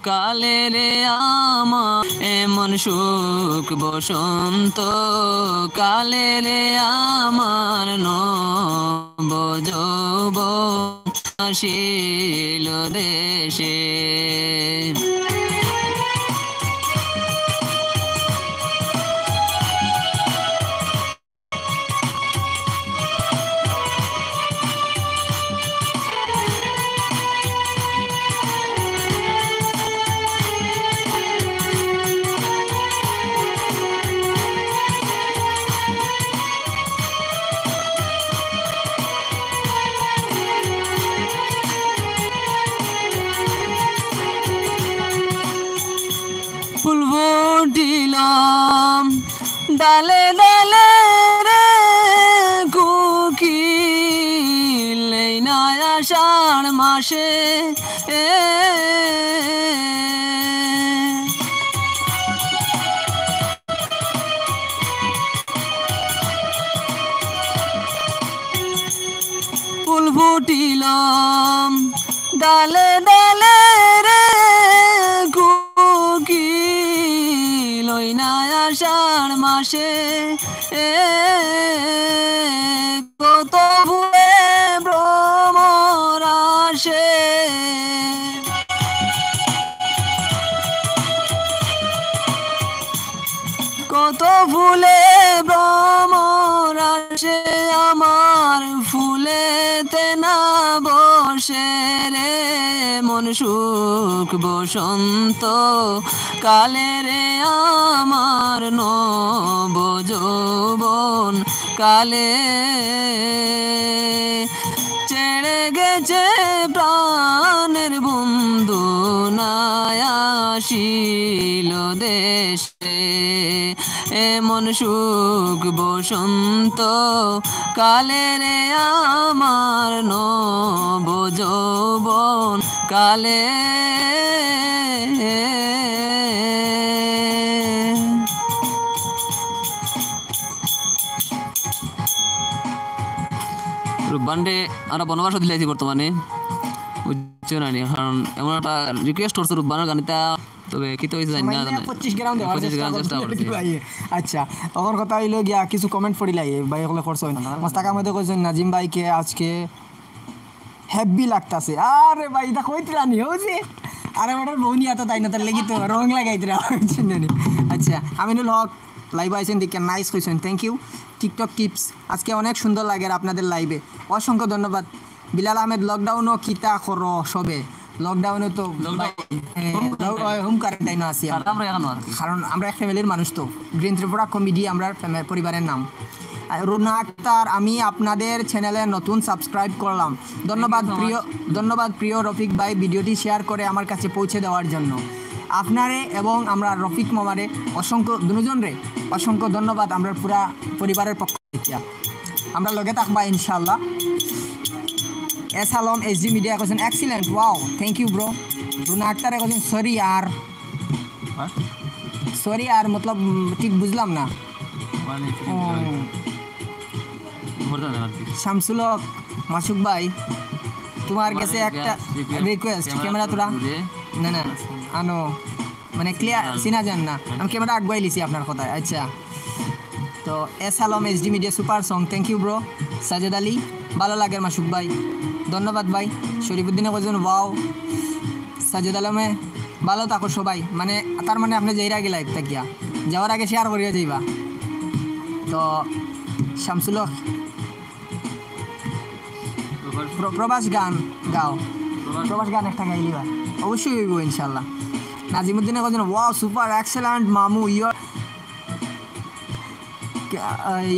Speaker 1: কালে রে আমার, এমন সুখ বসন্ত কালে রে আমার, নব যৌবন আসিল দেশে। ফুল ফুটিলাম ডালে ডালে রে, কোকিল এই নয় আষাঢ় মাসে, ফুল ফুটিলাম ডালে ডালে রে, আষাঢ় মাসে, কত ফুলে ভ্রমর আসে, কত ফুলে ভ্রমর আসে, আমার ফুলেতে না বসে রে, মন সুখ বসন্ত কালে রে আমার, নব যৌবন কালে ছেড়ে গেছে প্রাণের বন্ধু, নাই আসিল দেশে, এমন সুখ বসন্ত কালে রে আমার, নব যৌবন কালে। রূপবান্ডে আমরা বনবাস দিলাইছি বর্তমানে, বুঝছো না, কারণ এমন একটা রিকোয়েস্ট করছে রূপবানের গানটা, তবে কি তো হয়েছে জানি না,
Speaker 3: 25 গ্রাম দেওয়ার
Speaker 1: 25 গ্রাম চেষ্টা করছি।
Speaker 3: আচ্ছা তখন কথা হইলো গিয়া কিছু কমেন্ট পড়িলাই ভাই, এগুলো করছো। মোস্তাক আহমেদ কইছেন নাজিম ভাইকে আজকে হেভি লাগতাছে। আরে ভাই এটা কইতরা নি হইছে, আরে ওটার বউনি এত তাই না, তার লাগি তো রং লাগাইতরা। আচ্ছা আমিনুল হক লাইভ আইছেন দেখে নাইস কইছেন, থ্যাংক ইউ। টিকটক টিপস আজকে অনেক সুন্দর লাগে আপনাদের লাইভে, অসংখ্য ধন্যবাদ। বিলাল আহমেদ লকডাউনও কিতা করো সবে, লকডাউনে তো হোম কোয়ারেন্টাইনে আছি আমরা।
Speaker 1: আমরা এখন আর কি
Speaker 3: কারণ আমরা এক ফ্যামিলির মানুষ তো, গ্রিন ত্রিপুরা কমেডি আমরা পরিবারের নাম। রুনা আক্তার আমি আপনাদের চ্যানেলে নতুন সাবস্ক্রাইব করলাম, ধন্যবাদ প্রিয় রফিক ভাই ভিডিওটি শেয়ার করে আমার কাছে পৌঁছে দেওয়ার জন্য। আপনারে এবং আমরা রফিক মামারে অসংখ্য দুজনরে অসংখ্য ধন্যবাদ, আমরা পুরা পরিবারের পক্ষ থেকে আমরা লগে থাকবা ইনশাল্লাহ। S Alam HD media question excellent, wow thank you bro. Runa আক্তারে কোশ্চেন সরি আর মতলব ঠিক বুঝলাম না। শামসুল হক মাসুক ভাই তোমার কাছে একটা রিকোয়েস্ট, ক্যামেরা তোরা না না আনো মানে ক্লিয়ার চিনা যান না, আমি ক্যামেরা আগুয়াই লিছি আপনার কথায়। আচ্ছা তো S Alam HD media super song, thank you bro. Sajed Ali ভালো লাগে মাসুক ভাই, ধন্যবাদ ভাই। শরীফুদ্দিনে কজন ওয়াও। সাজেদ আলমে ভালো থাকো সবাই, মানে তার মানে আপনি যেই আগে লাইভ থাকিয়া যাওয়ার আগে শেয়ার করিয়া যাইবা। তো শামসুল হক প্রবাস গান গাও, প্রবাস গান একটা গাইলিবা অবশ্যই হইব ইনশাল্লাহ। নাজিমুদ্দিনে কজন ওয়াও সুপার এক্সেলেন্ট মামু,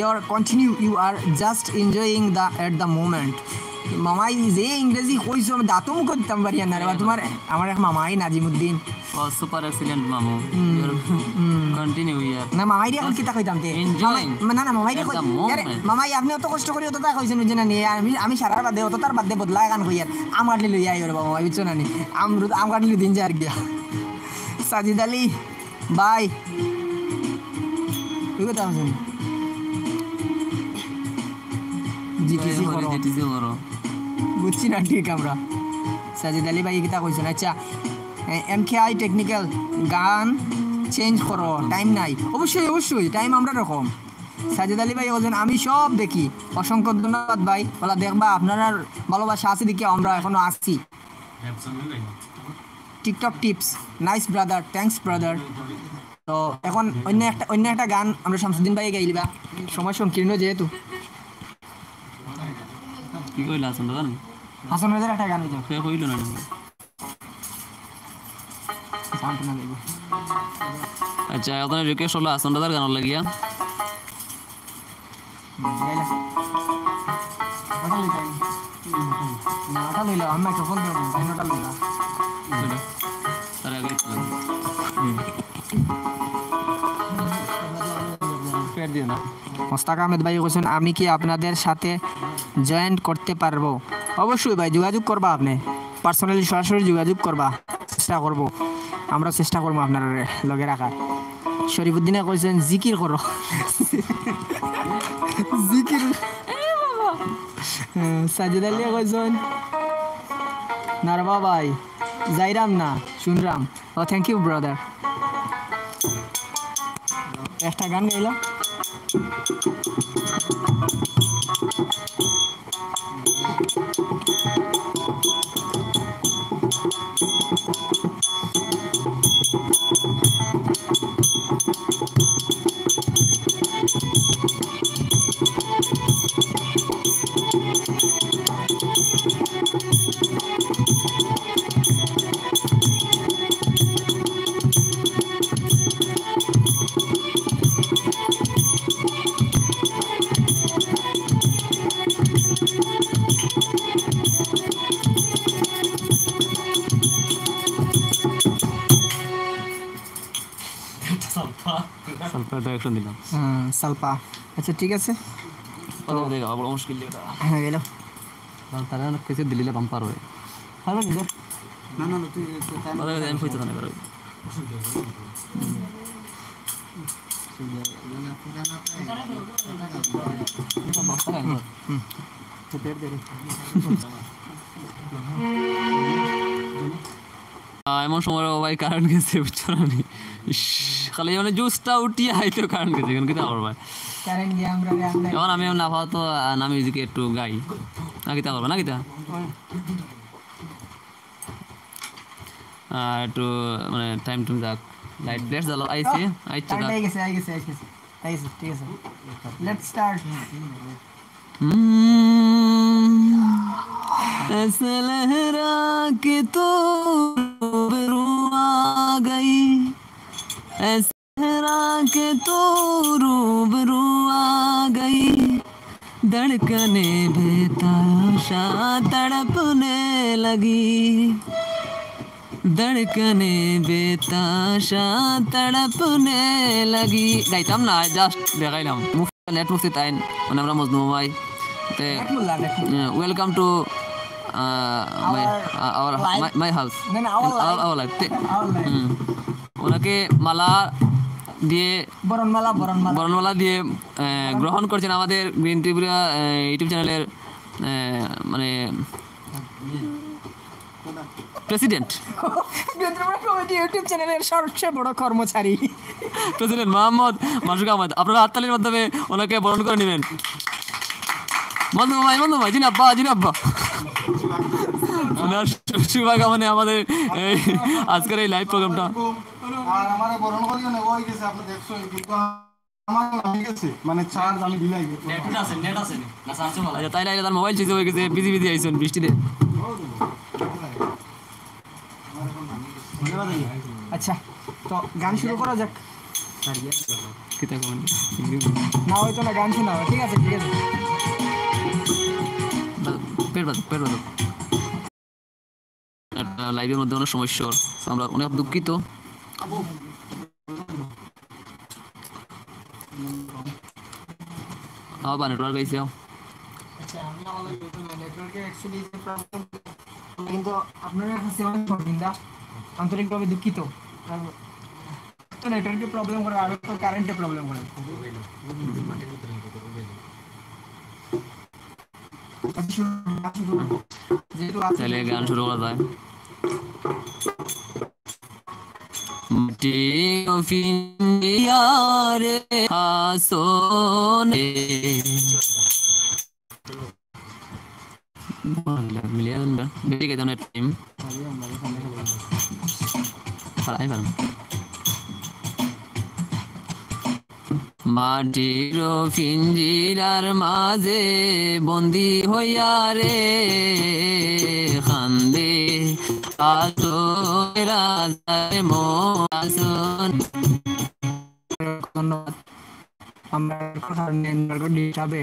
Speaker 3: your continue, you are just enjoying the at the moment. মামাই যে ইংরেজি কইছো আমি দাঁতও মুখ দিতাম পারি না রে, তোমার আমার এক মামাই নাজিমুদ্দিন
Speaker 1: সুপার এক্সিলেন্ট মামু কন্টিনিউ ইয়ার
Speaker 3: না মামাই রে এখন কিতা কইতাম তে না না মামাই রে কই আরে মামাই আপনি অত কষ্ট করি অত তা কইছেন বুঝছেন না, আমি সারা বাদ দে অত তার বাদ দে বদলা গান কই আর আমার লই আই রে বাবা বুঝছো না নি আমার লিয়ে দিন যার গিয়া। সাজিদ আলী বাই তুই কথা বলছেন জিটিসি করো বুঝছি না ঠিক আমরা। সাজিদ আলী ভাই কিতা কইছেন। আচ্ছা MKI টেকনিক্যাল গান চেঞ্জ করো টাইম নাই, অবশ্যই অবশ্যই টাইম আমরা রকম। সাজিদ আলী ভাই বলছেন আমি সব দেখি, অসংখ্য ধন্যবাদ ভাই, বলা দেখবা আপনার ভালোবাসা আছে দেখি আমরা এখনো আসছি। TikTok tips nice brother, thanks brother. তো এখন অন্য একটা গান আমরা শামসুদ্দিন ভাই গাইলিবা, সময় সংকীর্ণ যেহেতু।
Speaker 1: কি কইলা হাসান দাদা?
Speaker 3: হাসান রাজার একটা গান হইতো
Speaker 1: সে কইলো না
Speaker 3: সান্ত্বনা দেব।
Speaker 1: আচ্ছা এখন রিকোয়েস্ট হলো হাসান দাদার গান লাগিয়া
Speaker 3: ওটা লইল আমি মাইক্রোফোন দেব ওটা লইল
Speaker 1: তার আগে ফের দিও না।
Speaker 3: মোস্তাক আহমেদ ভাই বলছেন আমি কি আপনাদের সাথে জয়েন করতে পারবো? অবশ্যই ভাই যোগাযোগ করবা, আপনি পার্সোনালি সরাসরি যোগাযোগ করবা, চেষ্টা করবো আমরা চেষ্টা করবো আপনার লগে রাখার। শরীফুদ্দিনে কইছেন জিকির করো জিকির। সাজিদ আলী কইছেন নারবা ভাই যাইরাম না শুনরাম। ও থ্যাংক ইউ ব্রাদার। একটা গান গাইলাম
Speaker 1: দিলাম
Speaker 3: সালপা। আচ্ছা ঠিক আছে
Speaker 1: বড় মুশকিল
Speaker 3: হ্যাঁ গেল
Speaker 1: তারা কিছু দিলে বাম্পার হয়
Speaker 3: না না তুই
Speaker 1: আমি কইতে না পারো এমন সময় ভাই কারেন্ট গেছে বুঝছো না, খালি মানে জুসটা উঠিয়ে হাইতেও কারেন্ট গেছে, কিন্তু কি করবো ভাই
Speaker 3: কারেন্ট গিয়ে আমরা
Speaker 1: এখন আমি না পাওয়া তো না মিউজিকে একটু গাই নাকি তা করবা নাকি তা একটু মানে টাইম টুম যাক লাইট প্লেট জ্বালো আইছে আইছে
Speaker 3: কারেন্ট আই গেছে ঠিক আছে লেটস স্টার্ট
Speaker 1: ऐसे लहरा के तो रूबरू आ गई ऐसे लहरा के तो रूबरू आ गई धड़कने बेताशा तड़पने लगी धड़कने बेताशा तड़पने लगी গাইতাম না জাস্ট দেখাইলাম নেট মুক্তি তাইন মানে আমরা মজনু ভাই তে welcome to my house our life ওনাকে মালা দিয়ে বরণমালা দিয়ে গ্রহণ করছেন আমাদের গ্রিন ত্রিপুরা ইউটিউব চ্যানেলের মানে প্রেসিডেন্ট
Speaker 3: ইউটিউব চ্যানেলের সবচেয়ে বড় কর্মচারী
Speaker 1: প্রেসিডেন্ট মোহাম্মদ মাসুক আহমদ আপনারা হাততালির মাধ্যমে ওনাকে বরণ করে নেবেন বন্ধু ভাই জিন আব্বা ওনার শুভাকামনে আমাদের এই আজকের এই লাইভ প্রোগ্রামটা
Speaker 4: মানে চার্জ আমি দিলাই
Speaker 1: তাই না তার মোবাইল চুরি হয়ে গেছে বিজি আইসুন বৃষ্টিতে
Speaker 3: আচ্ছা তো গান শুরু করা যাক না হয়তো না গান শোনা ঠিক আছে
Speaker 1: পেট বাদক লাইভের মধ্যে অনেক সমস্যা আমরা অনেক দুঃখিত আবার নেটওয়ার্ক আইছে
Speaker 3: কিন্তু আপনারা কাছে অনেক আন্তরিকভাবে দুঃখিত নেটওয়ার্কের প্রবলেম করে আর তো কারেন্টের প্রবলেম করে
Speaker 1: তাহলে গান শুরু করা যায় রে হাসোনে মিলিয়ন বেশি গেছে অনেক টাইম পালাই পারো মাটির পিঞ্জিরার মাঝে বন্দি হইয়া রে খান্দে
Speaker 3: ধন্যবাদ আমরা হিসাবে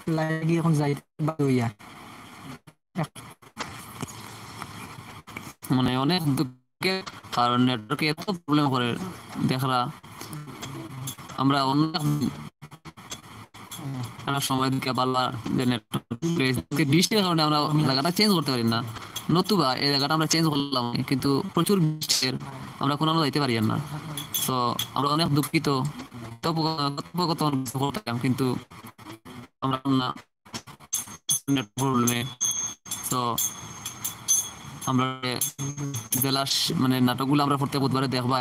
Speaker 3: লাগি এখন যাই হইয়া
Speaker 1: মানে অনেক দুঃখের কারণ নেটওয়ার্কে এত প্রবলেম করে দেখরা আমরা অনেক সময় দিকে পারলা যে নেটওয়ার্ক বৃষ্টির কারণে আমরা জায়গাটা চেঞ্জ করতে পারি না নতুবা এই জায়গাটা আমরা চেঞ্জ করলাম কিন্তু প্রচুর বৃষ্টির আমরা কোনো যাইতে পারি না তো আমরা অনেক দুঃখিত করতাম কিন্তু আমরা না প্রবলেমে তো আমরা জেলা মানে নাটকগুলো আমরা প্রত্যেক বুধবারে দেখবা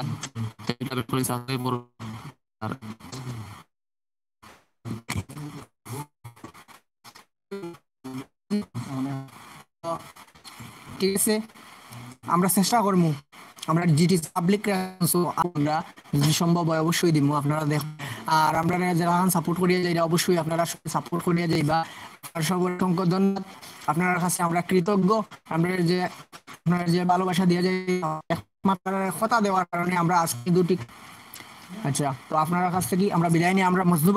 Speaker 3: ঠিক আছে আমরা চেষ্টা করবো আমরা জিটি পাবলিক আমরা যদি সম্ভব হয় অবশ্যই দিব আপনারা দেখ আর আমরা যারা সাপোর্ট করিয়া যাই অবশ্যই আপনারা সাপোর্ট করিয়া যাইবা আর অসংখ্য ধন্যবাদ আপনার কাছে আমরা কৃতজ্ঞ আমরা যে আপনার যে ভালোবাসা দিয়ে যায় একমাত্র কথা দেওয়ার কারণে আমরা আজকে দুটি আচ্ছা তো আপনার কাছ থেকে আমরা বিদায় নিয়ে আমরা মজনু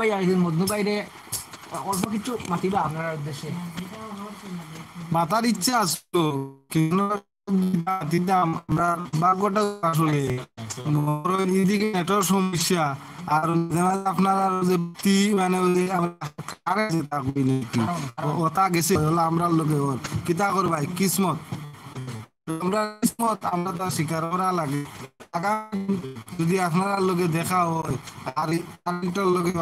Speaker 3: ভাই রে অল্প কিছু মাতিবা আপনার উদ্দেশ্যে
Speaker 4: মাতার ইচ্ছা আসলো কিন্তু আমরা ভাগ্যটা আসলে এদিকে নেটওয়ার্ক সমস্যা আর আপনারা যে মানে ওটা গেছে আমরা লোকে কিতা করবাই কিসমত আমরা কিসমত আমরা তো স্বীকার করা লাগে যদি আপনারা লোকে দেখা হয় আর লোকে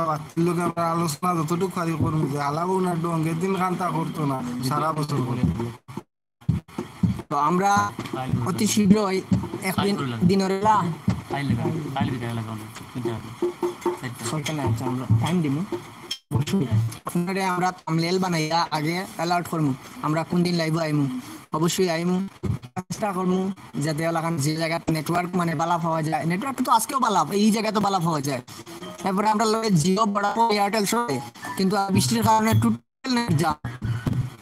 Speaker 4: আমরা আলোচনা যতটুকু পারি করবো যে আলাবো না ডঙ্গের দিন খান্তা করতো না সারা বছর করে
Speaker 3: তো আমরা অতি শীঘ্রই একদিন দিনের বেলা টাইম দিব আপনারা আমরা থাম্বনেল বানাইয়া আগে অ্যালার্ট করমু আমরা কোন দিন লাইভ আইমু, অবশ্যই আইমু, চেষ্টা করমু যাতে এলাকার যে জায়গায় নেটওয়ার্ক মানে বালা পাওয়া যায়, নেটওয়ার্ক তো আজকেও বালা, এই জায়গায় তো বালা পাওয়া যায়। তারপরে আমরা লগে জিও বড়াবো এয়ারটেল সবে, কিন্তু বৃষ্টির কারণে টোটাল নেট যা,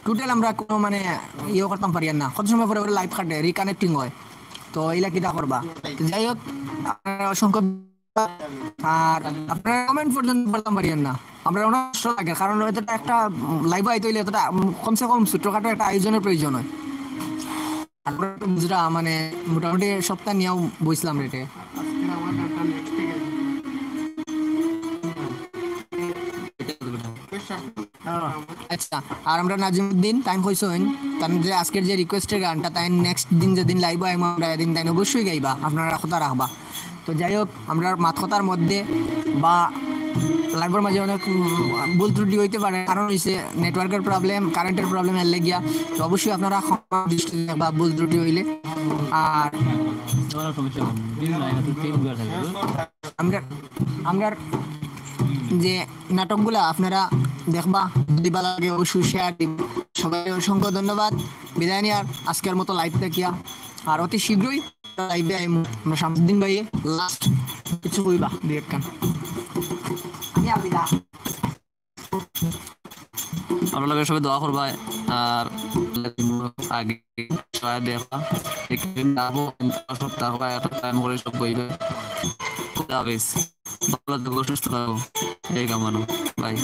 Speaker 3: টোটাল আমরা কোনো মানে ইয়ে করতাম পারি না, কত সময় পরে লাইভ কাটে রিকানেক্টিং হয়, তো এইলা কিটা করবা। তো যাই হোক আপনারা অসংখ্য, আর আপনারা কমেন্ট পর্যন্ত বলতাম পারিয়েন না, আমরা অনেক কষ্ট লাগে, কারণ এতটা একটা লাইভ আইতে হইলে এতটা কমসে কম ছোটখাটো একটা আয়োজনের প্রয়োজন হয়। তারপরে বুঝরা মানে মোটামুটি সপ্তাহ নিয়েও বসলাম রেটে। আচ্ছা, আর আমরা নাজিমুদ্দিন টাইম কইছেন তার যে আজকের যে রিকোয়েস্টের গানটা তাই নেক্সট দিন যেদিন লাইভ আইম আমরা এদিন তাই অবশ্যই গাইবা, আপনারা কথা রাখবা। তো যাই হোক আমরা মাত কথার মধ্যে বা লাইভের মাঝে অনেক ভুল ত্রুটি হইতে পারে, কারণ হচ্ছে নেটওয়ার্কের প্রবলেম, কারেন্টের প্রবলেম এর লেগিয়া, তো অবশ্যই আপনারা দৃষ্টি বা ভুল ত্রুটি হইলে। আর আমরা আমরা যে নাটকগুলা আপনারা দেখবা, যদি ভালো লাগে অবশ্যই শেয়ার দিব। সবাই অসংখ্য ধন্যবাদ, বিদায় নিয়ার আজকের মতো লাইভ দেখিয়া, আর অতি শীঘ্রই লাইভে আইমু আমরা শামসুদ্দিন ভাইয়ে লাস্ট কিছু কইবা দুই এক কান। আমি আবিদা
Speaker 1: আপনাদের সবাই দোয়া করবা, আর আগে সবাই দেখা একদিন যাবো সপ্তাহ বা একটা টাইম করে সব বইবে। ভালো থাকো, সুস্থ থাকো, এই কামানো, বাই।